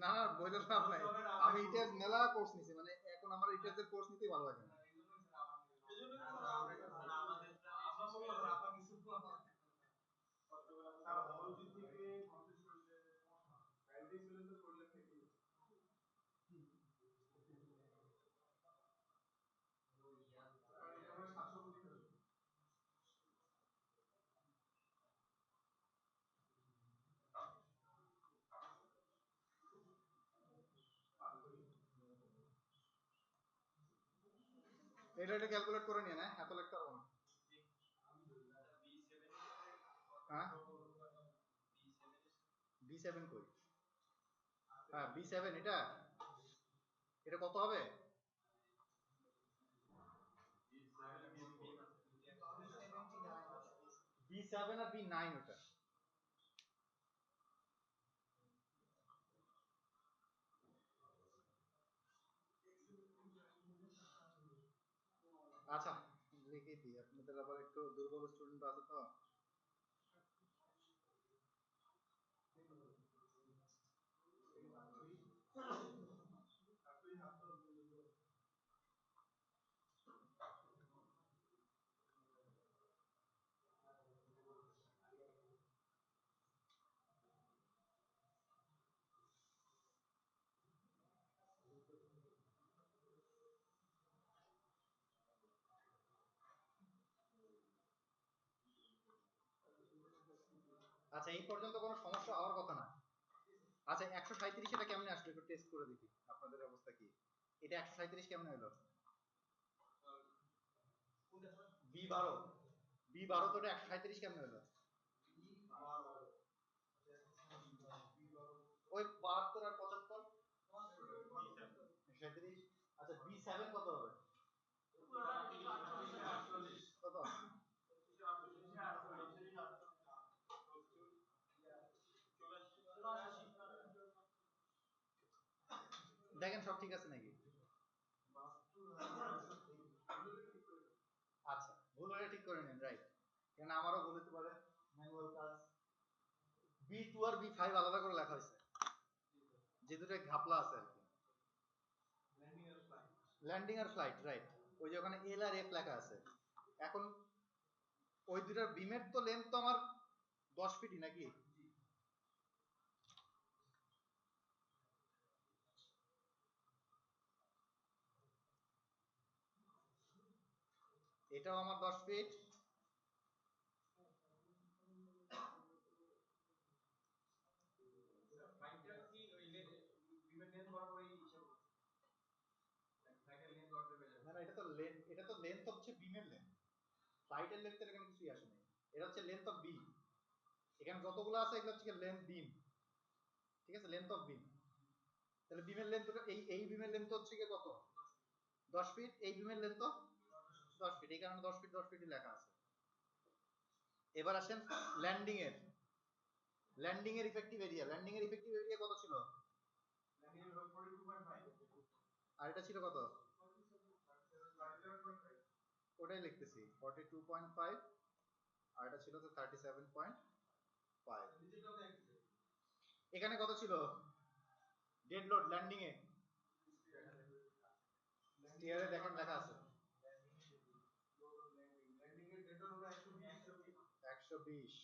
না না, বইলে লাভ নাই। আমি ইটিএস মেলা কোর্স নিছি, মানে এখন আমার ইটিএস এর কোর্স নিতেই ভালো লাগে না। এটা একটা ক্যালকুলেট করে নিয়ে না, এত লিখতে পারবো না। হ্যাঁ B7 কই? হ্যাঁ B7, এটা কত হবে? B7 আর B9 ওটা। আচ্ছা লিখে দিই, আপনাদের আবার একটু দুর্বল স্টুডেন্ট আছে তো। আচ্ছা এই পর্যন্ত কোনো সমস্যা হওয়ার কথা না। আচ্ছা 137 এটা কেমনে আসলো একটু টেস্ট করে দেখি আপনাদের অবস্থা কি। এটা 137 কেমনে হলো? B12 B12 তো এটা 137 কেমনে হলো? ওই 72 আর 75 37। আচ্ছা B7 কত হবে? কত? দেখেন সব ঠিক আছে নাকি? আচ্ছা ভুল হলে ঠিক করে নিন, রাইট। কেন আমারও ভুল হতে পারে, ম্যানুয়াল কাজ। B2 আর B5 আলাদা করে লেখা হয়েছে, যে দুটো ঘাপলা আছে আর কি। ল্যান্ডিং আর ফ্লাইট, রাইট। ওই যে ওখানে এল আর এফ লেখা আছে। এখন ওই দুটার বিমের তো লেন্থ তো আমার 10 ফিটই নাকি? এটাও আমার 10 ফিট, না না এটা তো লেন্থ হচ্ছে বিমের লেন্থ, ফ্লাইটের লেন্থের এখানে কিছুই আসে নাই। এটা হচ্ছে লেন্থ অফ বিম, এখানে যতগুলো আছে এগুলো হচ্ছে লেন্থ বিম, ঠিক আছে, লেন্থ অফ বিম। তাহলে বিমের লেন্থ এই বিমের লেন্থ হচ্ছে কি কত, 10 ফিট, এই বিমের লেন্থ 10 ফিট, এই কারণে 10 ফিট 10 ফিটই লেখা আছে। এবার আসেন ল্যান্ডিং এর, ল্যান্ডিং এর ইফেক্টিভ এরিয়া, ল্যান্ডিং এর ইফেক্টিভ এরিয়া কত ছিল, আর এটা ছিল কত, ওটাই লিখতেছি 42.5, আর এটা ছিল তো 37.5। এখানে কত ছিল ডেড লোড ল্যান্ডিং এ, স্টিয়ারে দেখেন লেখা আছে 120।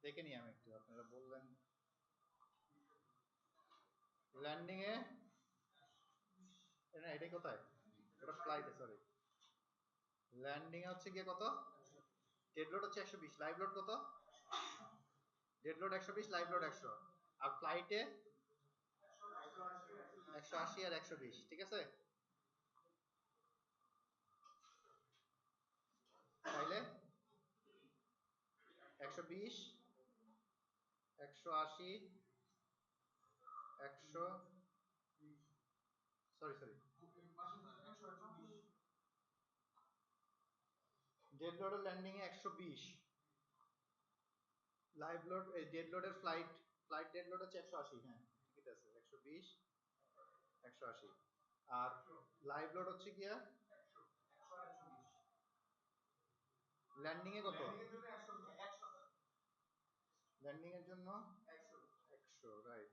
দেখে নি আমি একটু, আপনারা বললেন ল্যান্ডিং এ, না এটাই কোথায়, এটা ফ্লাইটে, সরি ল্যান্ডিং এ হচ্ছে গিয়ে কত, ডেড লোড হচ্ছে 120, লাইভ লোড কত, ডেড লোড 120, লাইভ লোড 100, আর ফ্লাইটে 180 আর 120, ঠিক আছে। তাইলে 120 180 100, সরি ডেড লোডের ল্যান্ডিং এ 120, লাইভ লোড ডেড লোডের ফ্লাইট ডেড লোড হচ্ছে 180, হ্যাঁ ঠিক আছে 120 180, আর লাইভ লোড হচ্ছে কি ল্যান্ডিং এ কত, ল্যান্ডিং এর জন্য 100, রাইট,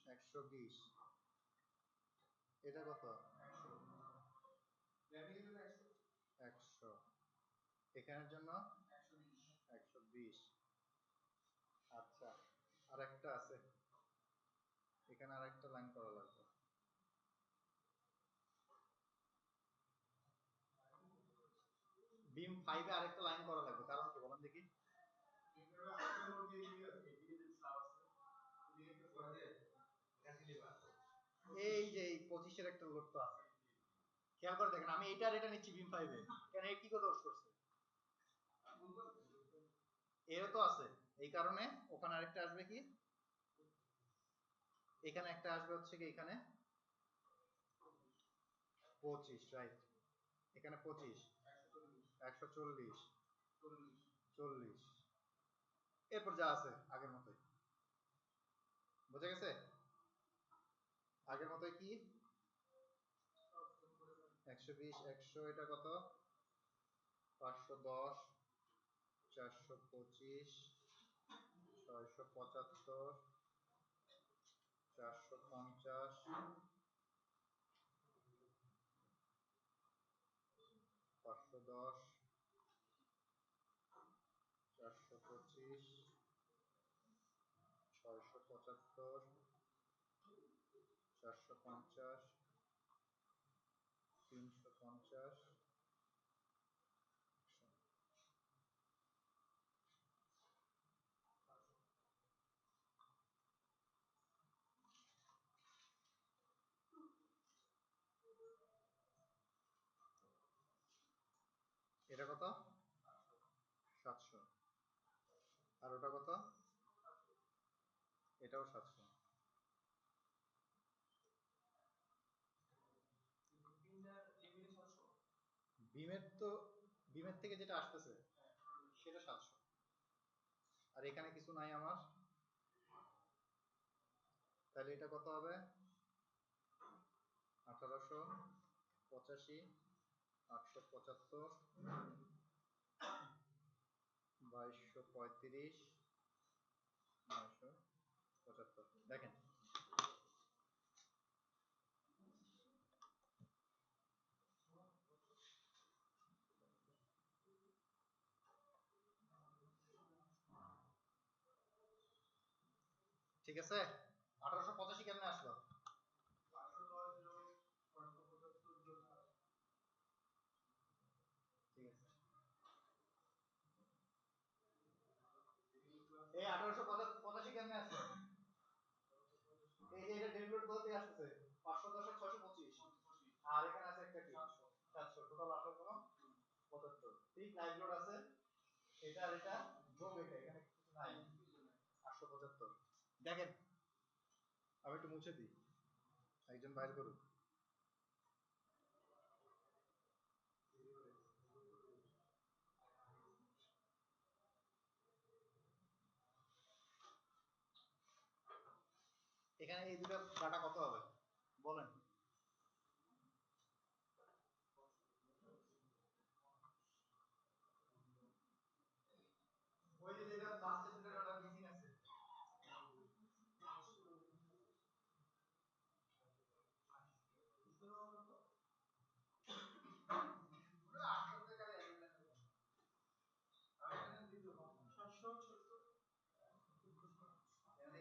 120, এটা কত 100, এখানের জন্য 120। আচ্ছা, আর একটা আছে, এখানে আর একটা লাইন করা লাগবে, বিম 5 এ আরেকটা লাইন করা লাগবে, কারণ কি বলেন দেখি, এই যে এই 25 এর একটা লোড তো আছে, খেয়াল করে দেখেন, আমি এইটা আর এটা নিচ্ছি বিম 5 এ, কেন এই কি দোষ করছে, এর তো আছে, এই কারণে ওখানে আরেকটা আসবে কি, এখানে একটা আসবে হচ্ছে কি এখানে 25, রাইট, এখানে 25 140 40, এরপর যা আছে আগের মতোই, বুঝা গেছে, আগের মতোই কি 120 100, এটা কত 510 425 675 450 510 425 675 450 350, এটা কত 700, আর ওটা কত, এটাও 700, বিমের থেকে যেটা আসতেছে সেটা 700, আর এখানে কিছু নাই আমার, তাহলে এটা কত হবে 1885 875 2235 975, দেখেন ঠিক আছে। 1885 কেমনে আসলো, এই 1885 কেমনে আসছে? এই যে এটা ডেড লোড বলতে আসছে 510 আর 625 আর এখানে আছে একটা কি 700 টোটাল আসলে কোনো 75 ঠিক লাইভ লোড আছে এটা আর এটা যোগ এটা এখানে কিছু নাই 875 দেখেন আমি একটু মুছে দিই একজন বাইর করুন এখানে এই দুটো ডাটা কত হবে বলেন ওই যে যেটা লাস্ট স্টেশনের ডাটা মিসিং আছে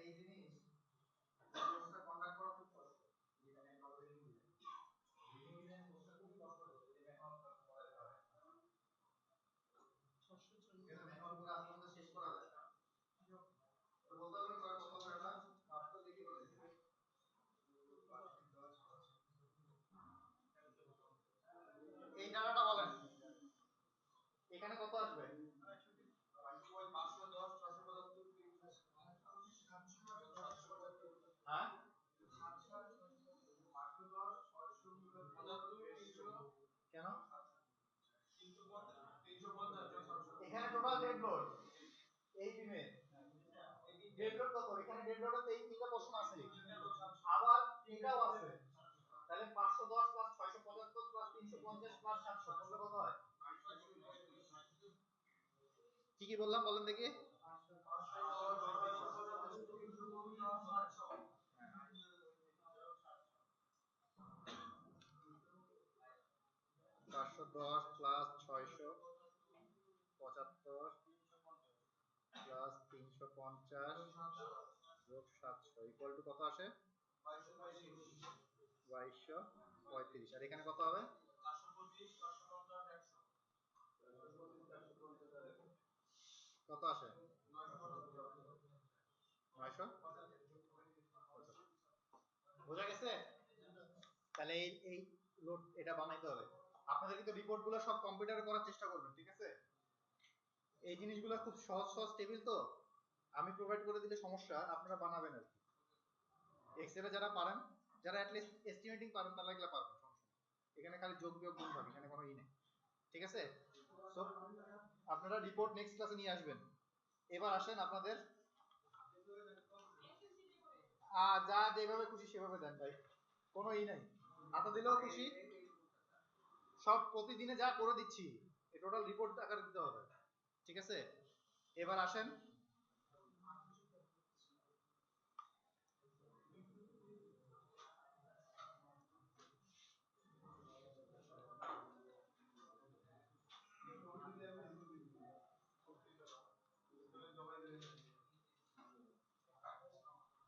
এই জিনিস কোর্সটা কন্ডাক্ট করা খুব কষ্ট যেটা আমি আপনাদের রিডিং ডিজাইন কোর্সটা খুবই কষ্ট যে ম্যানুয়াল করাতে হয় এটা ম্যানুয়াল করে আস্তে আস্তে শেষ করা যায় তো বলতে পারবেন কয় কত হবে এটা মাত্র দেখি বলে এই ডাটাটা বলেন এখানে কত আসবে হ্যাঁ কেন এখানে টোটাল ডেড লোড এই বিমে ডেড লোড কত এখানে ডেড লোডে তো এই তিনটা পোরশন আছে আবার এটাও আছে তাহলে 510 প্লাস 675 প্লাস 350 প্লাস 700 করলে কত হয় কি কি বললাম বলেন দেখি 510 প্লাস 675 প্লাস 350 যোগ 700 ইকুয়াল টু কত আসে 2235 আর এখানে কত হবে 425 কত আসে 900 বোঝা গেছে তাহলে এই লোড এটা বানাইতে হবে আপনাদের কিন্তু রিপোর্ট গুলো সব কম্পিউটারে করার চেষ্টা করবেন ঠিক আছে এই জিনিসগুলো খুব সহজ সহজ টেবিল তো আমি প্রোভাইড করে দিলে সমস্যা আপনারা বানাবেন আর কি এক্সেলে যারা পারেন যারা অ্যাট লিস্ট এস্টিমেটিং পারেন তারা এগুলো পারবেন সমস্যা এখানে খালি যোগ বিয়োগ গুণ ভাগ এখানে কোনো ই নেই ঠিক আছে সো আপনারা রিপোর্ট নেক্সট ক্লাসে নিয়ে আসবেন এবার আসেন আপনাদের যা যেভাবে খুশি সেভাবে দেন ভাই কোনো ই নাই হাতে দিলেও খুশি সব প্রতিদিনে যা করে দিচ্ছি এই টোটাল রিপোর্ট আকারে দিতে হবে ঠিক আছে এবার আসেন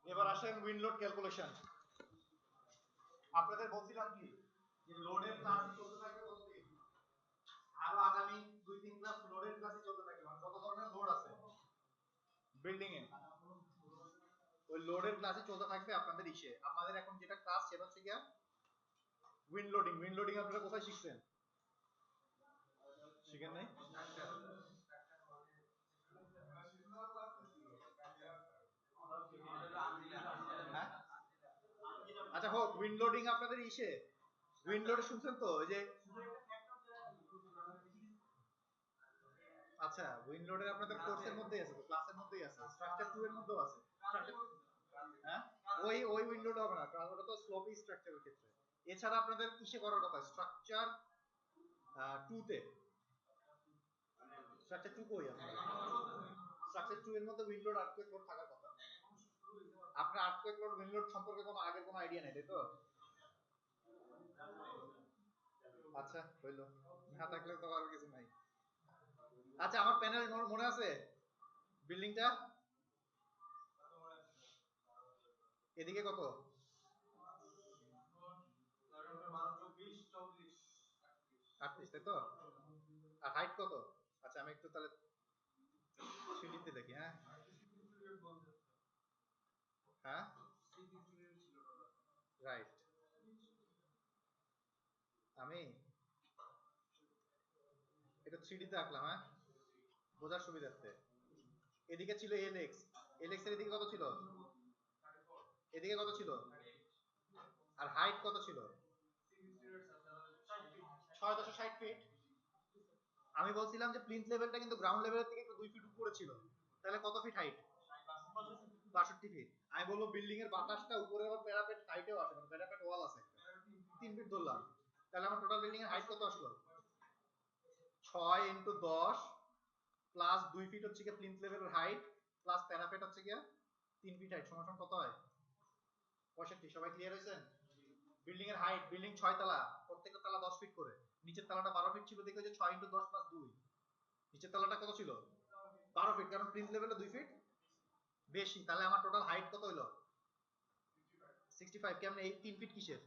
এবার আসেন উইন্ড লোড ক্যালকুলেশন আপনাদের বলছিলাম কি যে লোডের ক্লাস চলতে থাকবে কতদিন আরো আগামী 2-3 ক্লাস লোডের ক্লাসই চলতে থাকবে মানে যত ধরনের লোড আছে বিল্ডিং এ ওই লোডের ক্লাসই চলতে থাকবে আপনাদের ইসে আপনাদের এখন যেটা ক্লাস সেটা হচ্ছে গিয়া উইন্ড লোডিং আপনারা কোথায় শিখছেন শিখেন নাই হ্যাঁ আচ্ছা হোক উইন্ড লোডিং আপনাদের ইসে উইন্ড লোডে শুনছেন তো ওই যে আচ্ছা উইন্ড লোডের আপনাদের কোর্সের মধ্যেই আছে তো ক্লাসের মধ্যেই আছে স্ট্রাকচার 2 এর মধ্যেও আছে হ্যাঁ ওই উইন্ড লোড হবে না কারণ ওটা তো স্লোপি স্ট্রাকচারের ক্ষেত্রে এছাড়া আপনাদের কিসে করার কথা স্ট্রাকচার 2 তে স্ট্রাকচার 2 কই আপনাদের স্ট্রাকচার 2 এর মধ্যে উইন্ড লোড আর্থকুয়েক লোড থাকার কথা আপনার আর্থকুয়েক লোড উইন্ড লোড সম্পর্কে কোনো আগের কোনো আইডিয়া নেই তাই তো আচ্ছা হইলো না থাকলে তো আর কিছু নাই আচ্ছা আমার প্যানেল মনে আছে বিল্ডিংটা এদিকে কত 38 তাই তো আর হাইট কত আচ্ছা আমি একটু তাহলে 3D তে দেখি হ্যাঁ হ্যাঁ রাইট। আমি এটা 3D তে আঁকলাম, হ্যাঁ বোঝার সুবিধার্থে। এদিকে ছিল এলএক্স, এলএক্স এর এদিকে কত ছিল, এদিকে কত ছিল, আর হাইট কত ছিল, 6.60 ফিট। আমি বলছিলাম যে প্লিন্থ লেভেলটা কিন্তু গ্রাউন্ড লেভেলের থেকে একটু 2 ফিট উপরে ছিল, তাহলে কত ফিট হাইট, 62 ফিট। আমি বলবো বিল্ডিং এর বাতাসটা উপরে আবার প্যারাপেট হাইটেও আসে, মানে প্যারাপেট ওয়াল আছে একটা, 3 ফিট ধরলাম, তাহলে আমার টোটাল বিল্ডিং এর হাইট কত আসলো, 6 × 10 প্লাস 2 ফিট হচ্ছে কি প্লিন্থ লেভেলের হাইট, প্লাস প্যারাপেট হচ্ছে কি 3 ফিট হাইট, সমান কত হয়, 65। সবাই ক্লিয়ার হয়েছেন? বিল্ডিং এর হাইট, বিল্ডিং 6 তলা, প্রত্যেকটা তলা 10 ফিট করে, নিচের তলাটা 12 ফিট ছিল, দেখো যে 6 × 10 প্লাস 2, নিচের তলাটা কত ছিল, 12 ফিট, কারণ প্লিন্থ লেভেলে 2 ফিট বেশি, তাহলে আমার টোটাল হাইট কত হলো, 65। কেমনে, এই 3 ফিট কিসের,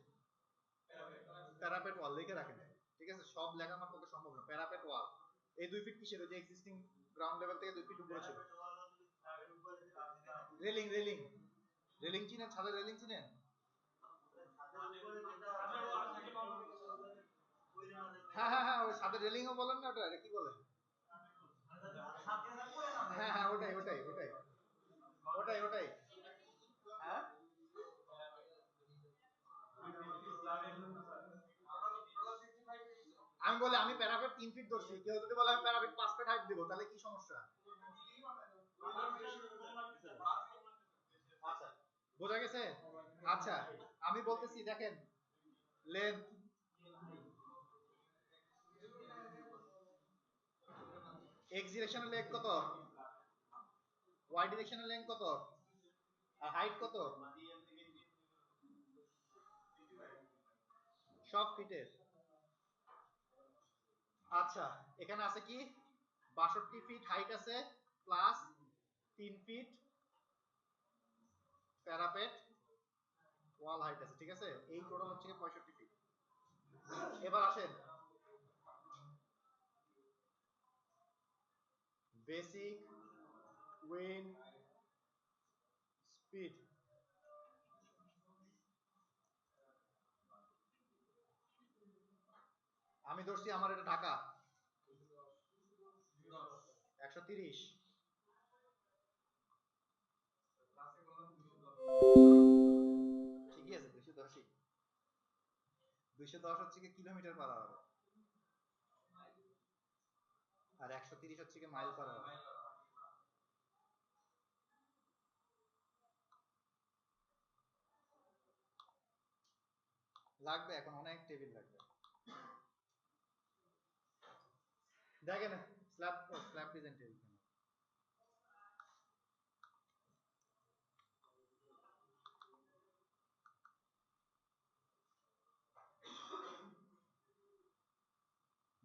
প্যারাপেট ওয়াল, লিখে রাখেন, ঠিক আছে, সব লেখা আমার পক্ষে সম্ভব না, প্যারাপেট ওয়াল। এই 2 ফিট কিসের, যে এক্সিস্টিং গ্রাউন্ড লেভেল থেকে 2 ফিট উপরে ছিল। রেলিং, রেলিং, রেলিং চিনেন, ছাদের রেলিং চিনেন, হ্যাঁ হ্যাঁ হ্যাঁ, ওই ছাদের রেলিংও বলেন না, ওটা কি বলেন, হ্যাঁ হ্যাঁ ওটাই ওটাই ওটাই ওটাই ওটাই, হ্যাঁ আমি বলি আমি প্যারাপেট 3 ফিট ধরছি, কেউ যদি বলে আমি প্যারাপেট 5 ফিট হাইট দিব, তাহলে কি সমস্যা, আচ্ছা বোঝা গেছে। আচ্ছা আমি বলতেছি দেখেন, লেন্থ, এক্স ডিরেকশনের লেগ কত, ওয়াই ডিরেকশনের লেন্থ কত, আর হাইট কত, সব ফিটের। আচ্ছা এখানে আছে কি 62 ফিট হাইট আছে, প্লাস 3 ফিট প্যারাপেট ওয়াল হাইট আছে, ঠিক আছে, এই টোটাল হচ্ছে 65 ফিট। এবার আসেন বেসিক উইন্ড স্পিড, আমি ধরছি আমার এটা ঢাকা 130, ঠিকই আছে 210, 210 হচ্ছে কি কিলোমিটার পার আওয়ার, আর 130 হচ্ছে কি মাইল পার আওয়ার। লাগবে এখন অনেক টেবিল লাগবে, দেখেন স্ল্যাব, স্ল্যাব ডিজাইন টেবিল,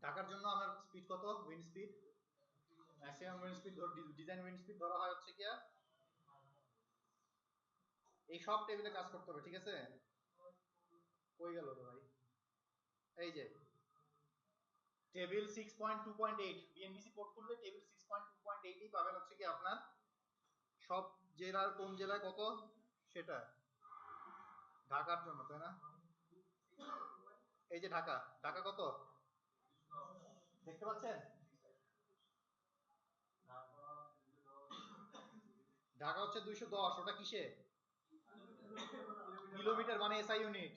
ঢাকার জন্য আমার স্পিড কত, wind speed, maximum wind speed, design wind speed ধরা হয় হচ্ছে কি, এই সব টেবিলে কাজ করতে হবে, ঠিক আছে, কই গেল রে ভাই, এই যে টেবিল 6.2.8, বিএনবিসি কোড করলে টেবিল 6.2.8 ই পাবেন হচ্ছে কি আপনার সব জেলার কোন জেলায় কত সেটা, ঢাকার জন্য, তাই না, এই যে ঢাকা, ঢাকা কত দেখতে পাচ্ছেন, ঢাকা হচ্ছে 210, ওটা কিসে, কিলোমিটার, মানে এসআই ইউনিট,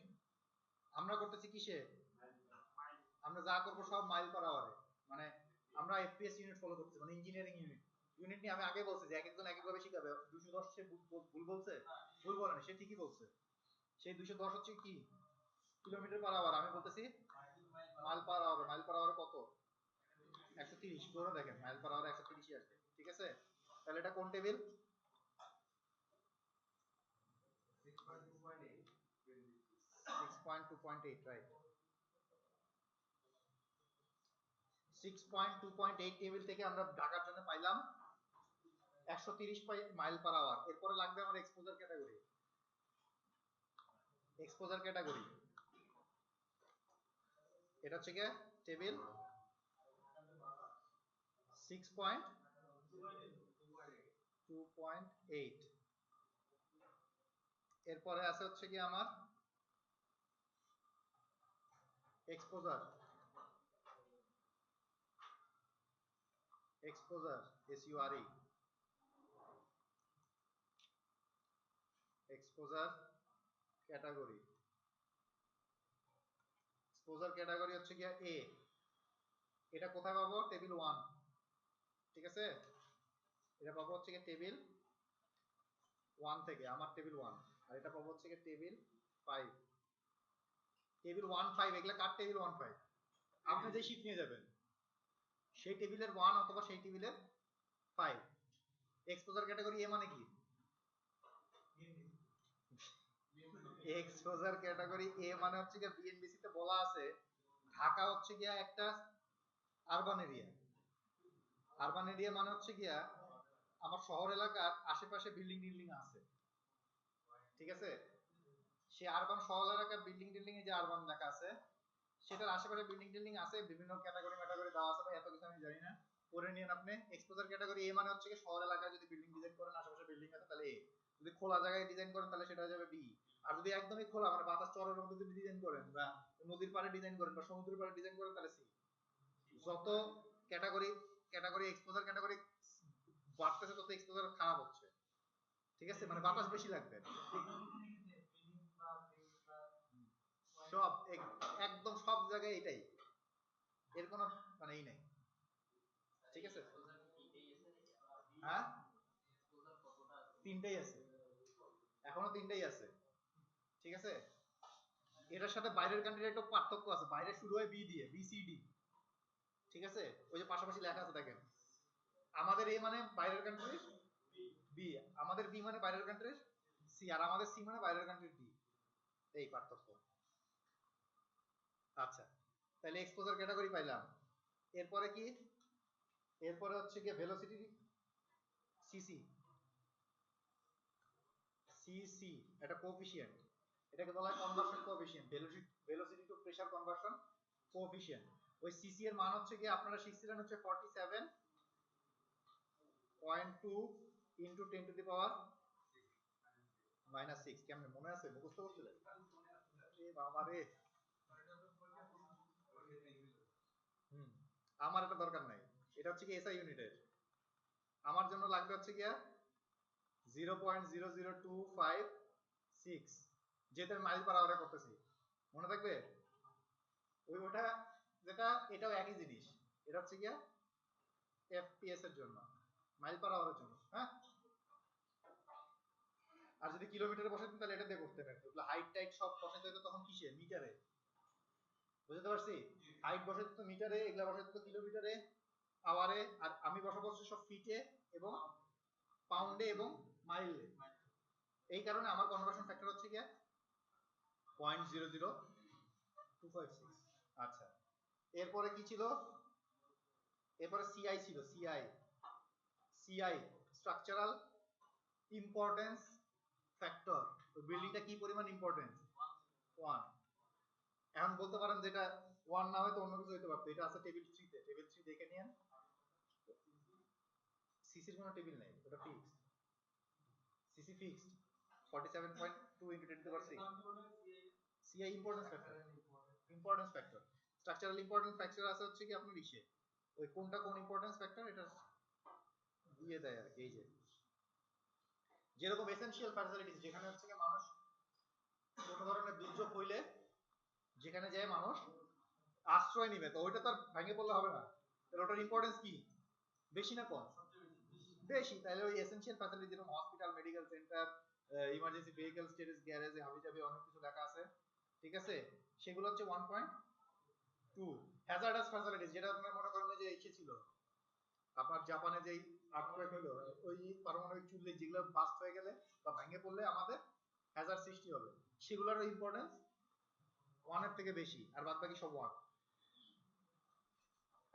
আমরা করতেছি কিসে, আমরা যা করবো সব মাইল পার আওয়ারে, মানে আমরা এফপিএস ইউনিট ফলো করতেছি, মানে ইঞ্জিনিয়ারিং ইউনিট, ইউনিট নিয়ে আমি আগে বলছি যে এক একজন এক একভাবে শিখাবে, 210 সে ভুল বলছে, ভুল বলে না, সে ঠিকই বলছে, সেই 210 হচ্ছে কি কিলোমিটার পার আওয়ার, আমি বলতেছি mile per hour, mile per hour কত, 130 করে দেখেন, মাইল পার আওয়ার 130 আসবে, ঠিক আছে, তাহলে এটা কোন টেবিল, 6.2.8, রাইট, 6.2.8 টেবিল থেকে আমরা ঢাকার জন্য পাইলাম 130 মাইল পার আওয়ার। এরপরে লাগবে আমার এক্সপোজার ক্যাটাগরি, এক্সপোজার ক্যাটাগরি এটা হচ্ছে কি টেবিল 6.2.8, এরপরে আছে হচ্ছে কি আমার exposure. Exposure SURE, exposure category. Exposure category হচ্ছে কি A, এটা কোথায় পাবো? টেবিল 1, ঠিক আছে? এটা পাবো হচ্ছে কি টেবিল 1 থেকে, আমার টেবিল 1, আর এটা পাবো হচ্ছে কি টেবিল 5। টেবিল 1 5 এগুলা কার টেবিল 1 5? আপনি যে শীট নিয়ে যাবেন সেই টেবিলের 1 অথবা সেই টেবিলের 5। এক্সপোজার ক্যাটাগরি A মানে কি? এক্সপোজার ক্যাটাগরি A মানে হচ্ছে কি বিএনবিসি তে বলা আছে ঢাকা হচ্ছে গিয়া একটা আরবান এরিয়া। আরবান এরিয়া মানে হচ্ছে গিয়া আমার শহর এলাকার আশেপাশে বিল্ডিং টিল্ডিং আছে, ঠিক আছে? সে আরবান শহর এলাকার বিল্ডিং টিল্ডিং এ যে আরবান এলাকা আছে সেটার আশেপাশে বিল্ডিং টিল্ডিং আছে, বিভিন্ন ক্যাটাগরি ম্যাটাগরি দেওয়া আছে, এত কিছু আমি জানি না, করে নিন আপনি। এক্সপোজার ক্যাটাগরি A মানে হচ্ছে কি শহর এলাকায় যদি বিল্ডিং ডিজাইন করেন আশেপাশে বিল্ডিং আছে তাহলে A, যদি খোলা জায়গায় ডিজাইন করেন তাহলে সেটা হয়ে যাবে B, আর যদি একদমই খোলা মানে বাতাস চরের মধ্যে যদি ডিজাইন করেন বা নদীর পাড়ে ডিজাইন করেন বা সমুদ্রের পাড়ে ডিজাইন করেন তাহলে C। যত ক্যাটাগরি ক্যাটাগরি এক্সপোজার ক্যাটাগরি বাড়তেছে তত এক্সপোজার খারাপ হচ্ছে, ঠিক আছে? মানে বাতাস বেশি লাগবে সব, একদম সব জায়গায় এটাই, এর কোনো মানে এই নাই, ঠিক আছে? হ্যাঁ, তিনটাই আছে, এখনো তিনটাই আছে, ঠিক আছে? এটার সাথে বাইরের কান্ট্রির একটু পার্থক্য আছে, বাইরে শুরু হয় B দিয়ে, BCD, ঠিক আছে? ওই যে পাশাপাশি লেখা আছে দেখেন, আমাদের A মানে বাইরের কান্ট্রির B, আমাদের B মানে বাইরের কান্ট্রির C, আর আমাদের C মানে বাইরের কান্ট্রির D, এই পার্থক্য। আচ্ছা, তাহলে এক্সপোজার ক্যাটাগরি পাইলাম। এরপরে কি? এরপরে হচ্ছে কি ভেলোসিটি সিসি। সিসি এটা কোএফিশিয়েন্ট, এটাকে বলা হয় conversion coefficient, velocity to pressure conversion coefficient. ওই সিসি এর মান হচ্ছে কি আপনারা শিখছিলেন হচ্ছে 47.2 ইনটু 10 টু দি পাওয়ার -6। কেমনে মনে আছে, মুখস্থ করছিলেন? এ বাবা রে, আমার এটা দরকার নাই, এটা হচ্ছে কি এসআই ইউনিটের, আমার জন্য লাগবে হচ্ছে গিয়া 0.00256, যেটা মাইল পার আওয়ারে করতেছি, মনে থাকবে? ওটা যেটা, এটাও একই জিনিস, এটা হচ্ছে গিয়া এফপিএস এর জন্য, মাইল পার আওয়ারের জন্য, হ্যাঁ? আর যদি কিলোমিটারে বসাতেন তাহলে এটা দিয়ে করতে পারতেন, হাইট টাইট সব বসাতে হতো তখন কিসে? মিটারে, বুঝতে পারছি? হাইট বসাতে তো মিটারে, এগুলা বসাতে তো কিলোমিটারে, আওয়ারে, আর আমি বসাবো সব ফিটে এবং পাউন্ডে এবং মাইলে। এই কারণে আমার কনভার্সন ফ্যাক্টর হচ্ছে গিয়া 0.00256। আচ্ছা, এরপরে কি ছিল? এরপরে সিআই ছিল, CI, CI structural importance factor. তো বিল্ডিংটা কি পরিমাণ ইম্পর্টেন্ট? 1। এখন বলতে পারেন যেটা 1 না হয়তো অন্য কিছু হইতে পারতো, এটা আছে টেবিল 3 তে, টেবিল 3 দেখে নিয়েন, সিসির কোনো টেবিল নাই, ওটা fixed, CC fixed 47.2 into 10 to the power 6। CI importance factor, importance factor, structural importance factor আছে হচ্ছে কি আপনার ইসে, ওই কোনটা কোন ইম্পর্টেন্স ফ্যাক্টর এটা দিয়ে দেয় আর কি। এই যে যেরকম এসেনশিয়াল ফ্যাসিলিটিস, যেখানে হচ্ছে কি মানুষ কোনো ধরনের দুর্যোগ হইলে যেখানে যায় মানুষ আশ্রয় নিবে, তো ওইটা তো আর ভেঙে পড়লে হবে না, তাহলে ওটার ইম্পর্টেন্স কি? বেশি না কম? বেশি। তাহলে ওই এসেনশিয়াল ফ্যাসিলিটি যেরকম hospital, medical centre, emergency vehicle, states garage, হাবিজাবি অনেক কিছু লেখা আছে, ঠিক আছে? সেগুলো হচ্ছে 1.2। হ্যাজার্ডাস ফ্যাসিলিটিস, যেটা আপনারা মনে করেন যে এসে ছিল আপনার জাপানে যেই আর্থকোয়েক হলো, ওই পারমাণবিক চুল্লি যেগুলো বাস্ট হয়ে গেলে বা ভেঙে পড়লে আমাদের হ্যাজার্ড সৃষ্টি হবে, সেগুলোর ইম্পর্টেন্স 1 এর থেকে বেশি, আর বাদ বাকি সব 1।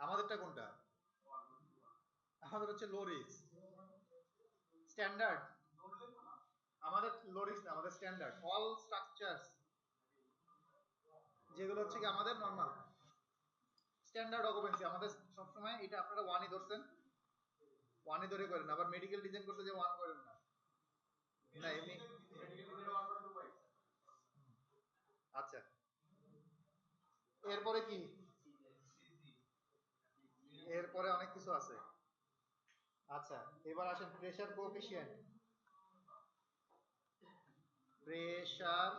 আমাদেরটা কোনটা? আমাদের হচ্ছে লো রিস্ক স্ট্যান্ডার্ড, আমাদের লো রিস্ক না, আমাদের স্ট্যান্ডার্ড অল স্ট্রাকচারস, যেগুলো হচ্ছে কি আমাদের নরমাল স্ট্যান্ডার্ড অকুপেন্সি, আমাদের সবসময় এটা আপনারা 1ই ধরছেন, 1ই ধরে করেন, আবার মেডিকেল ডিজাইন করতে যে 1 করেন না, না এমনি এরপরে কি, এরপরে অনেক কিছু আছে। আচ্ছা, এবার আসেন pressure coefficient. Pressure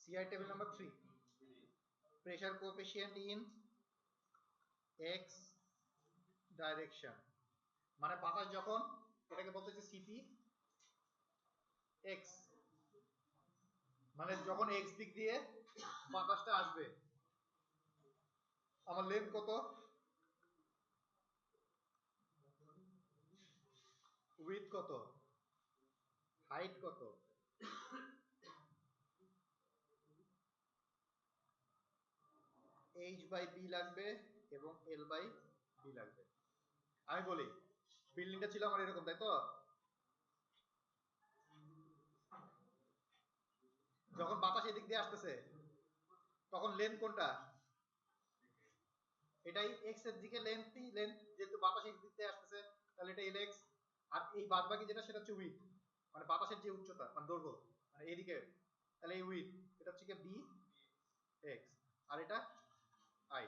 CI table number 3, pressure coefficient in x direction, মানে বাতাস যখন, এটাকে বলতেছে সিপি এক্স, মানে যখন এক্স দিক দিয়ে বাতাসটা আসবে, আমার লেন্থ কত, উইথ কত, হাইট কত, এইচ বাই বি লাগবে এবং এল বাই বি লাগবে। আমি বলি বিল্ডিংটা ছিল আমার এরকম, তাই তো? যখন বাতাস এদিক দিয়ে আসতেছে তখন লেন্থ কোনটা, এটাই এক্স এর দিকে লেন্থই লেন্থ, যেহেতু বাতাস এই দিক দিয়ে আসতেছে তাহলে এটা এল এক্স, আর এই বাদ বাকি যেটা সেটা হচ্ছে উইথ, মানে বাতাসের যে উচ্চতা মানে দৈর্ঘ্য, মানে এইদিকে, তাহলে এই উইথ এটা হচ্ছে কি বি এক্স, আর এটা আই।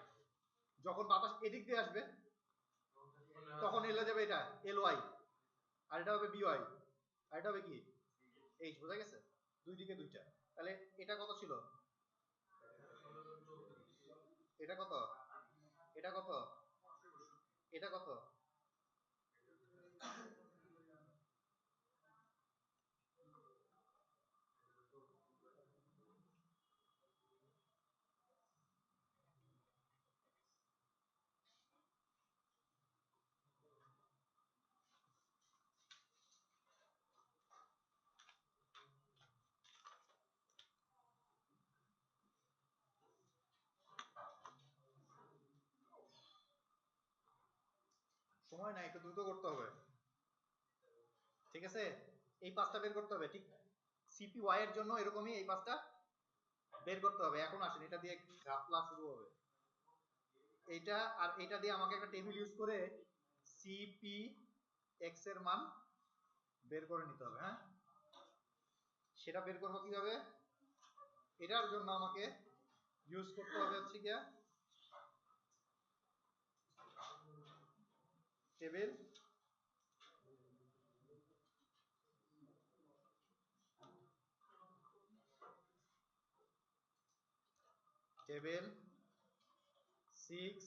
যখন বাতাস এদিক দিয়ে আসবে তখন এল যাবে এটা এল ওয়াই, আর এটা হবে বি ওয়াই, আর এটা হবে কি এইচ। বোঝা গেছে? দুই দিকে দুইটা। তাহলে এটা কত ছিল, এটা কত, এটা কত, এটা কত, সময় নাই, একটু দ্রুত করতে হবে। ঠিক আছে, এই পাঁচটা বের করতে হবে, ঠিক সিপি ওয়াই এর জন্য এরকমই এই পাঁচটা বের করতে হবে। এখন আসেন এটা দিয়ে ঘাপলা শুরু হবে। এইটা আর এটা দিয়ে আমাকে একটা টেবিল ইউজ করে সিপি এক্স এর মান বের করে নিতে হবে। হ্যাঁ, সেটা বের করবো কিভাবে, এটার জন্য আমাকে ইউজ করতে হবে হচ্ছে গিয়া table table 6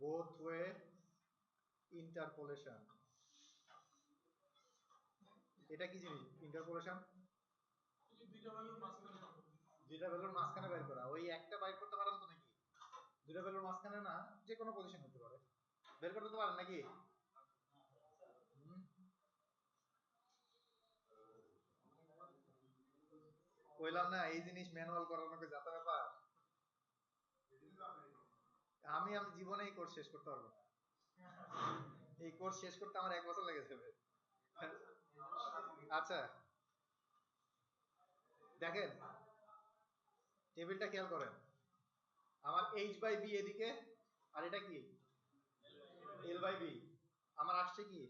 both way interpolation। এটা কি জিনিস ইন্টারপোলেশন? দুইটা ভ্যালুর মাঝখানে বের করা। ওই একটা বাইর করতে পারেন তো নাকি? দুইটা ভ্যালুর মাঝখানে না, যে কোনো পজিশন হতে পারে, বের করতে তো পারেন নাকি? কইলাম না এই জিনিস ম্যানুয়াল করানোকে যাতা ব্যাপার। আমি আমি জীবনে এই কোর্স শেষ করতে পারবো না, এই কোর্স শেষ করতে আমার 1 বছর লেগে যাবে। আচ্ছা দেখেন, টেবিলটা খেয়াল করেন, আমার এইচ বাই বি এদিকে, আর এটা কি এল বাই বি, আমার আসছে কি,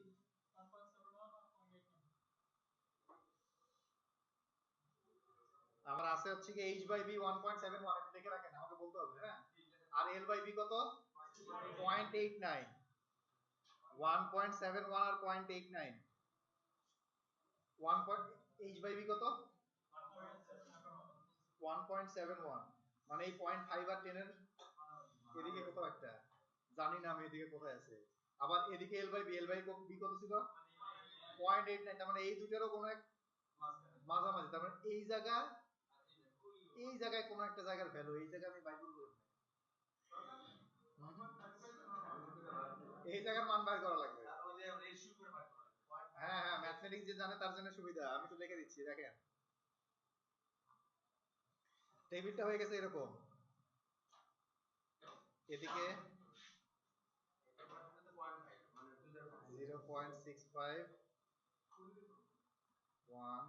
আমার আছে হচ্ছে কি এইচ বাই বি 1.71, এটা লিখে রাখেন, আমাকে বলতে হবে। হ্যাঁ, আর এল বাই বি কত, 0.89, 1.71 আর 0.89, 1 এইচ বাই বি কত 1.71, মানে এই 0.5 আর 10 এর এদিকে কোথাও একটা, জানি না আমি এদিকে কোথায় আছে। আবার এদিকে L by B, L by B কত ছিল 0.89, তার মানে এই দুটোরও কোনো এক মাঝামাঝি, তার মানে এই জায়গা, এই জায়গায় কোনো একটা জায়গার ভ্যালু, এই জায়গায় আমি বাই করব, এই জায়গার মান বের করা লাগবে। হ্যাঁ হ্যাঁ, ম্যাথমেটিক্স যে জানে তার জন্য সুবিধা, আমি তো লিখে দিচ্ছি দেখেন। টেবিলটা হয়ে গেছে এরকম, এদিকে 0.65, 1,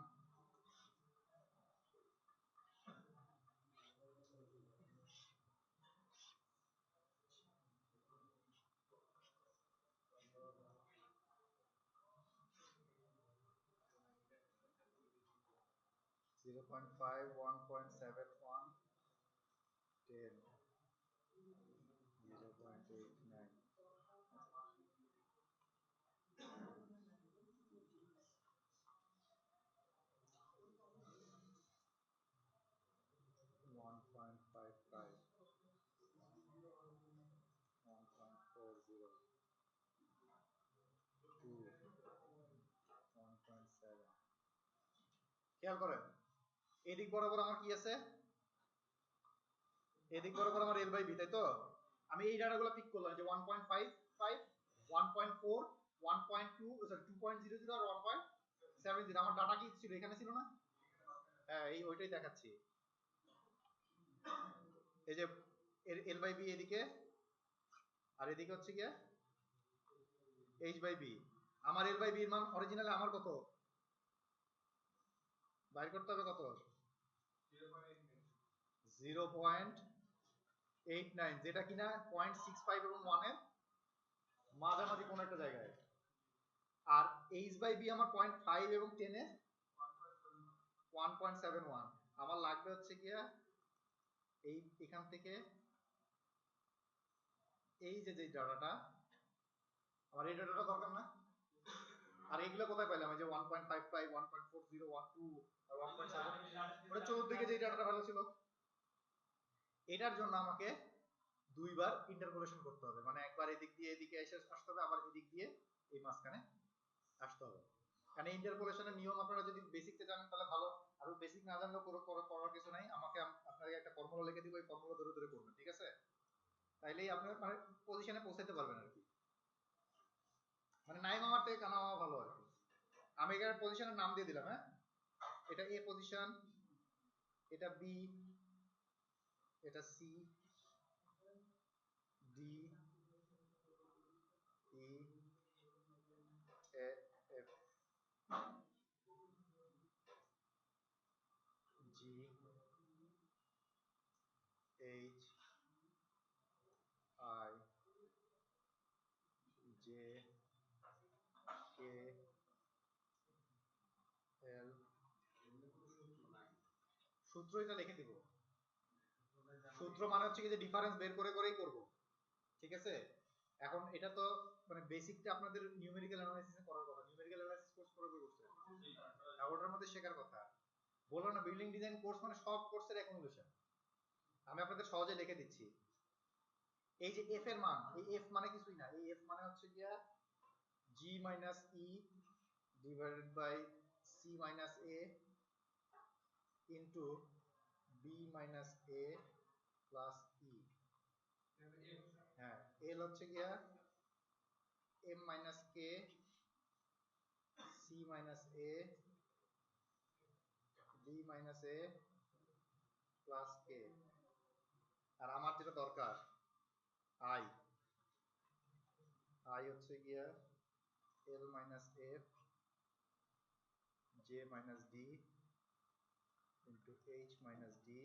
0.5, 1.71, 10, 0.89. One point five five, 1.40, 2, 1.7. খেয়াল করেন এদিক বরাবর আমার কি আছে, এদিক বরাবর আমার এল বাই বি, তাই তো আমি এই ডাটাগুলো পিক করলাম যে 1.55, 1.4, 1.2, সরি 2.00 আর 1.70। আমার ডাটা কি ছিল এখানে ছিল না? হ্যাঁ, এই ওইটাই দেখাচ্ছি। এই যে এল বাই বি এদিকে, আর এদিকে হচ্ছে কি এইচ বাই বি। আমার এল বাই বি এর মান অরিজিনালি আমার কত বাইর করতে হবে? কত? 0.89, যেটা কিনা 0.65 এবং 1 এর মাঝামাঝি কোন একটা জায়গায়। আর এইচ বাই বি আমার 0.5 এবং 10 এর 1.71। আমার লাগবে হচ্ছে গিয়া এই এখান থেকে এই যে ডাটাটা, আমার এই ডাটাটা দরকার না? আর এগুলো কোথায় পেলাম? এই যে 1.55, 1.40, 12 আর 1.7, ওটা চতুর্দিকে যে ডাটাটা ভালো ছিল। এটার জন্য আমাকে দুইবার ইন্টারপোলেশন করতে হবে, মানে একবার এদিক দিয়ে এদিকে এসে আসতে হবে, আবার এদিক দিয়ে এই মাঝখানে আসতে হবে। কারণ ইন্টারপোলেশনের নিয়ম আপনারা যদি বেসিকতে জানেন তাহলে ভালো, আর বেসিক না জানলেও করার কিছু নাই। আমাকে আপনাকে একটা ফর্মুলা লিখে দিব, এই ফর্মুলা ধরে ধরে করবেন, ঠিক আছে? তাইলেই আপনি মানে পজিশনে পৌঁছাতে পারবেন আর কি। মানে নাই মামার থেকে কানা মামা ভালো আর কি। আমি এখানে পজিশনের নাম দিয়ে দিলাম। হ্যাঁ, এটা এ পজিশন, এটা বি, এটা C, D, E, F, G, H, I, J, K, L. সূত্র এটা লিখে দিব। সূত্র মানে হচ্ছে কি যে ডিফারেন্স বের করে করেই করব, ঠিক আছে? এখন এটা তো মানে বেসিকটা আপনাদের নিউমেরিক্যাল অ্যানালাইসিস করার কথা, নিউমেরিক্যাল অ্যানালাইসিস কোর্স করে করছে, ওটার মধ্যে শেখার কথা। বললাম না বিল্ডিং ডিজাইন কোর্স মানে সব কোর্সের অ্যাকুমুলেশন। আমি আপনাদের সহজে লিখে দিচ্ছি। এই যে এফ এর মান, এই এফ মানে কিছুই না, এই এফ মানে হচ্ছে গিয়া G minus E divided by C minus A into B minus A plus E. হ্যাঁ, এল হচ্ছে গিয়া M minus K C minus A B minus A plus K. আর আমার যেটা দরকার আই, আই হচ্ছে গিয়া L minus F J minus D into H minus D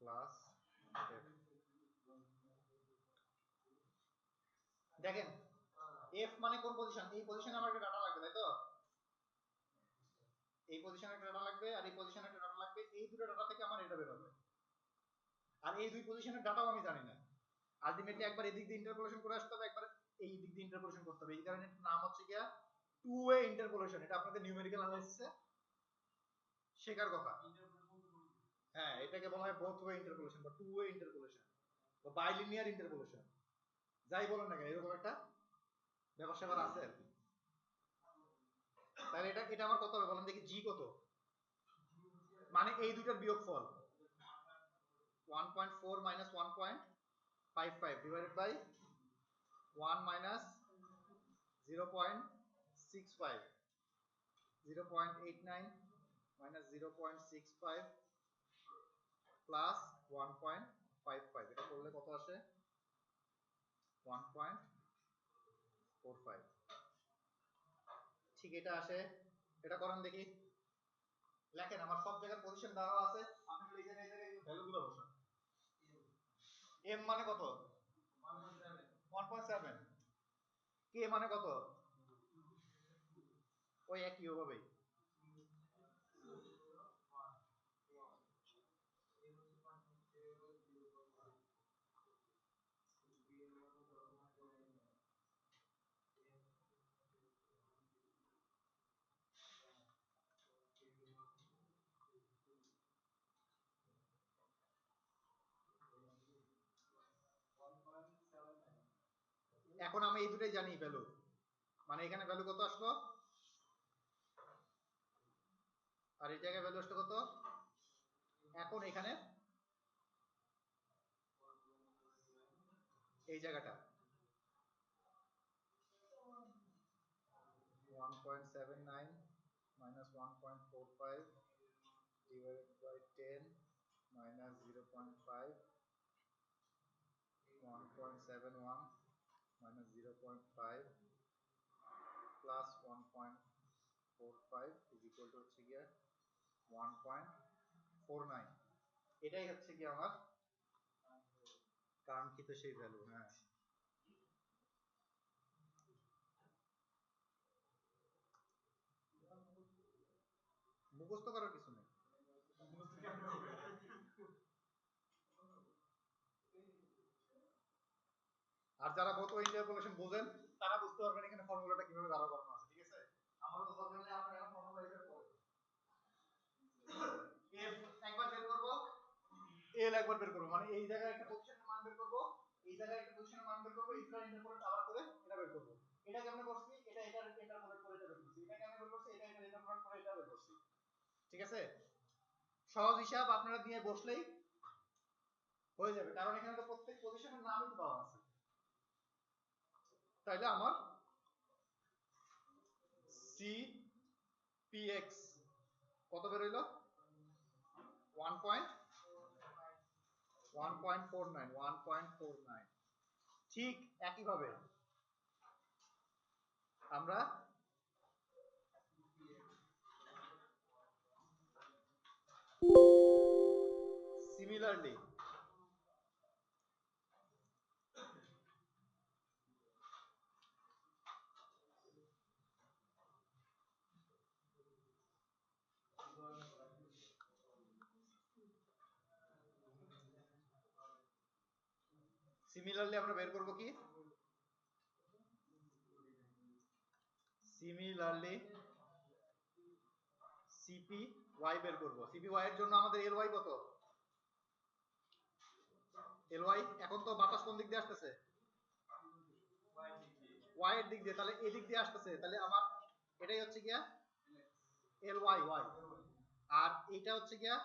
plus F. দেখেন এফ মানে কোন পজিশন? এই পজিশনে আমার একটা ডাটা লাগবে, তাই তো? এই পজিশনে একটা ডাটা লাগবে আর এই পজিশনে একটা ডাটা লাগবে। এই দুটো ডাটা থেকে আমার এটা বের হবে। আর এই দুই পজিশনের ডাটাও আমি জানি না। আলটিমেটলি একবার এদিক দিয়ে ইন্টারপোলেশন করে আসতে হবে, একবার এই দিক দিয়ে ইন্টারপোলেশন করতে হবে। এই কারণে নাম হচ্ছে গিয়া টু ওয়ে ইন্টারপোলেশন। এটা আপনাদের নিউমেরিক্যাল অ্যানালাইসিসে শেখার কথা। হ্যাঁ, এটাকে বলা হয় বোথ ওয়ে ইন্টারপোলেশন বা টু ওয়ে ইন্টারপোলেশন বা বাইলিনিয়ার ইন্টারপোলেশন, যাই বলেন না কেন, এরকম একটা ব্যাপার স্যাপার আছে আর কি। তাহলে এটা এটা আমার কত হবে বলেন দেখি? জি কত? মানে এই দুইটার বিয়োগফল 1.4 minus 1.55 divided by 1 minus 0.65, 0.89 minus 0.65 plus 1.55, এটা করলে কত আসে? 1.45। ঠিক এটা আসে। এটা করেন দেখি। লেখেন, আমার সব জায়গায় পজিশন দেওয়া আছে, আপনি এই জায়গায় ভ্যালুগুলো বসান। এম মানে কত? 1.7। কে মানে কত? ওই একই ওভাবেই। এখন আমি এই দুটোই জানি ভ্যালু, মানে এখানে ভ্যালু কত আসলো আর এই জায়গায় ভ্যালু আসলো কত। এখন এখানে এই জায়গাটা 1.79 minus 1.45 divided by 10 minus 0.5 1.71 minus 0.5 plus 1.45 is equal to হচ্ছে গিয়ে 1.49। এটাই হচ্ছে কি আমার কাঙ্ক্ষিত সেই ভ্যালু। হ্যাঁ, মুখস্থ করার কিছু নেই। আর যারা গত ইন্টারপোলেশন বোঝেন তারা বুঝতে পারবেন এখানে ফর্মুলাটা কিভাবে দাঁড়া করানো আছে। ঠিক আছে, আমারও তো দরকার নেই আপনারা এখন ফর্মুলা হিসেবে পড়ে এফ একবার বের করব, এল একবার বের করব, মানে এই জায়গায় একটা পজিশনের মান বের করব, এই জায়গায় একটা পজিশনের মান বের করব, এই দুটো ইন্টারপোলেট আবার করে এটা বের করব। এটা কেমনে করছি, এটা ইন্টারপোলেট করে এটা বের করছি, এটা কেমনে বের করছি, এটা ইন্টারপোলেট করে এটা বের করছি। ঠিক আছে, সহজ হিসাব আপনারা দিয়ে বসলেই হয়ে যাবে, কারণ এখানে তো প্রত্যেক পজিশনের নামই তো দেওয়া আছে। তাইলে আমার সি পি এক্স কত বের হইলো 1.49 ঠিক একইভাবে আমরা সিমিলারলি আমরা বের করব কি, সিমিলারলি সিপি ওয়াই বের করব। সিপি ওয়াই এর জন্য আমাদের এল ওয়াই কত, এল ওয়াই এখন তো বাতাস কোন দিক দিয়ে আসতেছে, ওয়াই এর দিক দিয়ে, তাহলে এই দিক দিয়ে আসতেছে, তাহলে আমার এটাই হচ্ছে গিয়া এল ওয়াই ওয়াই, আর এটা হচ্ছে গিয়া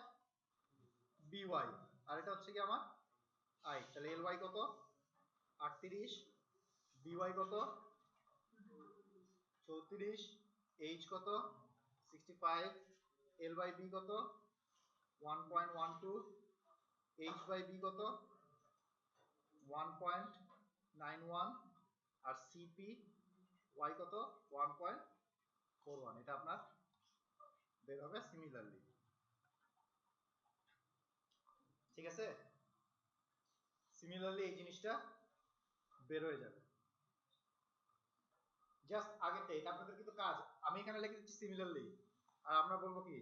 বি ওয়াই, আর এটা হচ্ছে গিয়া আমার আই। তাহলে এল ওয়াই কত 38, বি ওয়াই কত 34, এইচ কত 65, এল বাই বি কত 1.12, এইচ বাই বি কত 1.91, আর সিপি ওয়াই কত 1.41। এটা আপনার বের হবে সিমিলারলি। ঠিক আছে, সিমিলারলি এই জিনিসটা বের হয়ে যাবে। জাস্ট আগেরটা, এটা আপনাদের কিন্তু কাজ, আমি এখানে লিখে দিচ্ছি সিমিলারলি, আর আমরা বলবো কি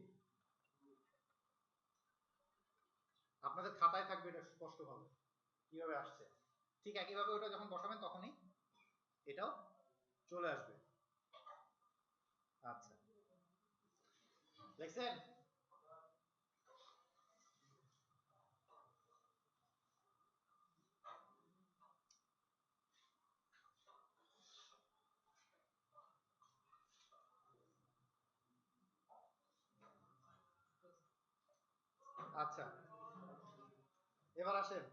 আপনাদের খাতায় থাকবে এটা স্পষ্ট ভাবে কিভাবে আসছে। ঠিক একইভাবে ওটা যখন বসাবেন তখনই এটাও চলে আসবে। আচ্ছা, দেখছেন? আচ্ছা, এবার আসেন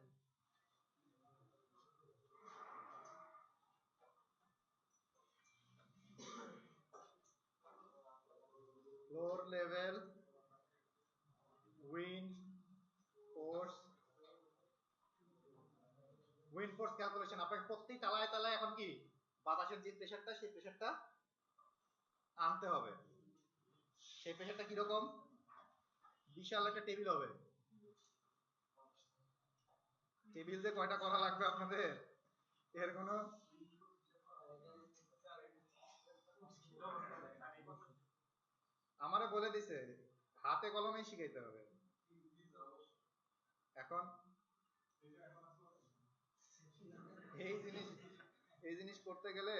lower level wind force, wind force calculation. আপনাকে প্রত্যেক তালায় তালায় এখন কি বাতাসের যে প্রেসারটা সেই প্রেসারটা আনতে হবে। সেই প্রেসারটা কিরকম, বিশাল একটা টেবিল হবে। টেবিল যে কয়টা করা লাগবে আপনাদের এর কোনো আমারে বলে দিছে, হাতে কলমেই শিখাইতে হবে। এখন এই জিনিস করতে গেলে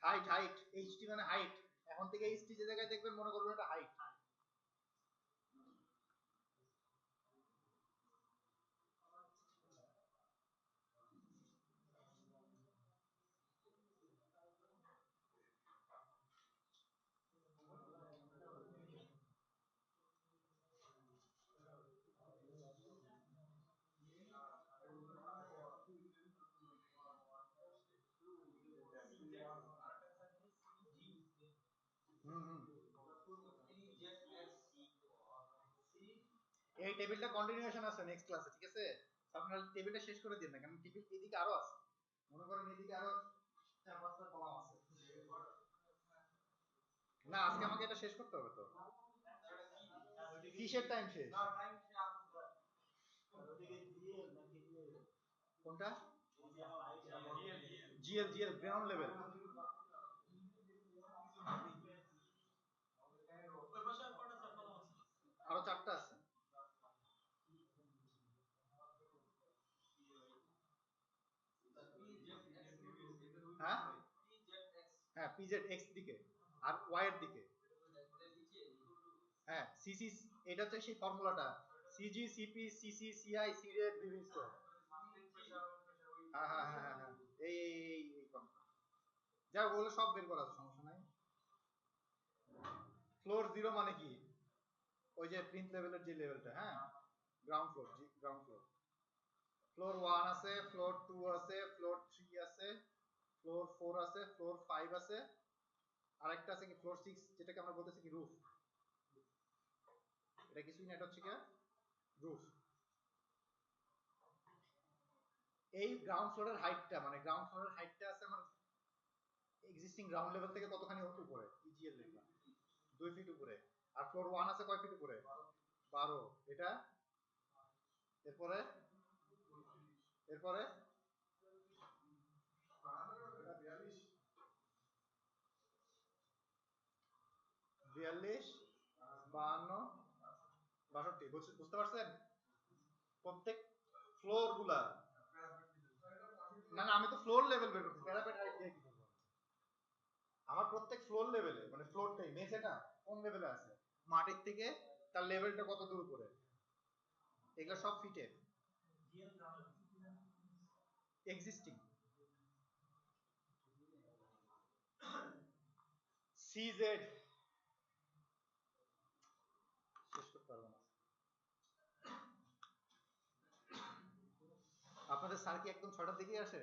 হাইট হাইট, এইচটি মানে হাইট। এখন থেকে এইচটি যে জায়গায় দেখবেন মনে করবেন এটা হাইট। এই টেবিলটা কন্টিনিউয়েশন আছে নেক্সট ক্লাসে, ঠিক আছে? আপনারা টেবিলটা শেষ করে দিন না, কারণ টেবিল এদিকে আরো আছে, মনে করেন এদিকে আরো 4-5টা কলাম আছে। না আজকে আমাকে এটা শেষ করতে হবে তো। কিসের টাইম শেষ? কোনটা? GL GL ground level. আরো 4টা আছে। হ্যাঁ হ্যাঁ, পিজেড এক্স দিকে আর ওয়াই এর দিকে। হ্যাঁ সিসি, এটা হচ্ছে সেই ফর্মুলাটা, সিজি সিপি সিসি সিআই সিরেট বিভিন্ন। হ্যাঁ হ্যাঁ হ্যাঁ হ্যাঁ, এই এই এই এই ফর্মুলা যা ওগুলো সব বের করা আছে, সমস্যা নাই। ফ্লোর জিরো মানে কি? ওই যে প্রিন্ট লেভেলের যে লেভেলটা, হ্যাঁ ground floor, ground floor. Floor 1 আছে, ফ্লোর 2 আছে, ফ্লোর 3 আছে, ফ্লোর 4 আছে, ফ্লোর 5 আছে, আরেকটা আছে কি ফ্লোর 6, যেটাকে আমরা বলতেছি কি রুফ। এটা কিছুই না, এটা হচ্ছে কি রুফ। এই গ্রাউন্ড ফ্লোরের হাইটটা, মানে গ্রাউন্ড ফ্লোরের হাইটটা আছে আমার এক্সিস্টিং গ্রাউন্ড লেভেল থেকে কতখানি উপরে, ইজিএল লেখা 2 ফিট উপরে। আর ফ্লোর 1 আছে কয় ফিট উপরে? 12। এটা এরপরে এরপরে 42 52 62, বুঝতে পারছেন? প্রত্যেক ফ্লোর গুলা, না না আমি তো ফ্লোর লেভেল বের করছি, প্যারাপেট হাইট দিয়ে কি করব? আমার প্রত্যেক ফ্লোর লেভেলে, মানে ফ্লোরটাই মেঝেটা কোন লেভেলে আছে, মাটির থেকে তার লেভেলটা কত দূর উপরে, এগুলো সব ফিটে এক্সিস্টিং। সিজেড শেষ করতে পারবো না। আপনাদের স্যার কি একদম 6টার দিকেই আসে?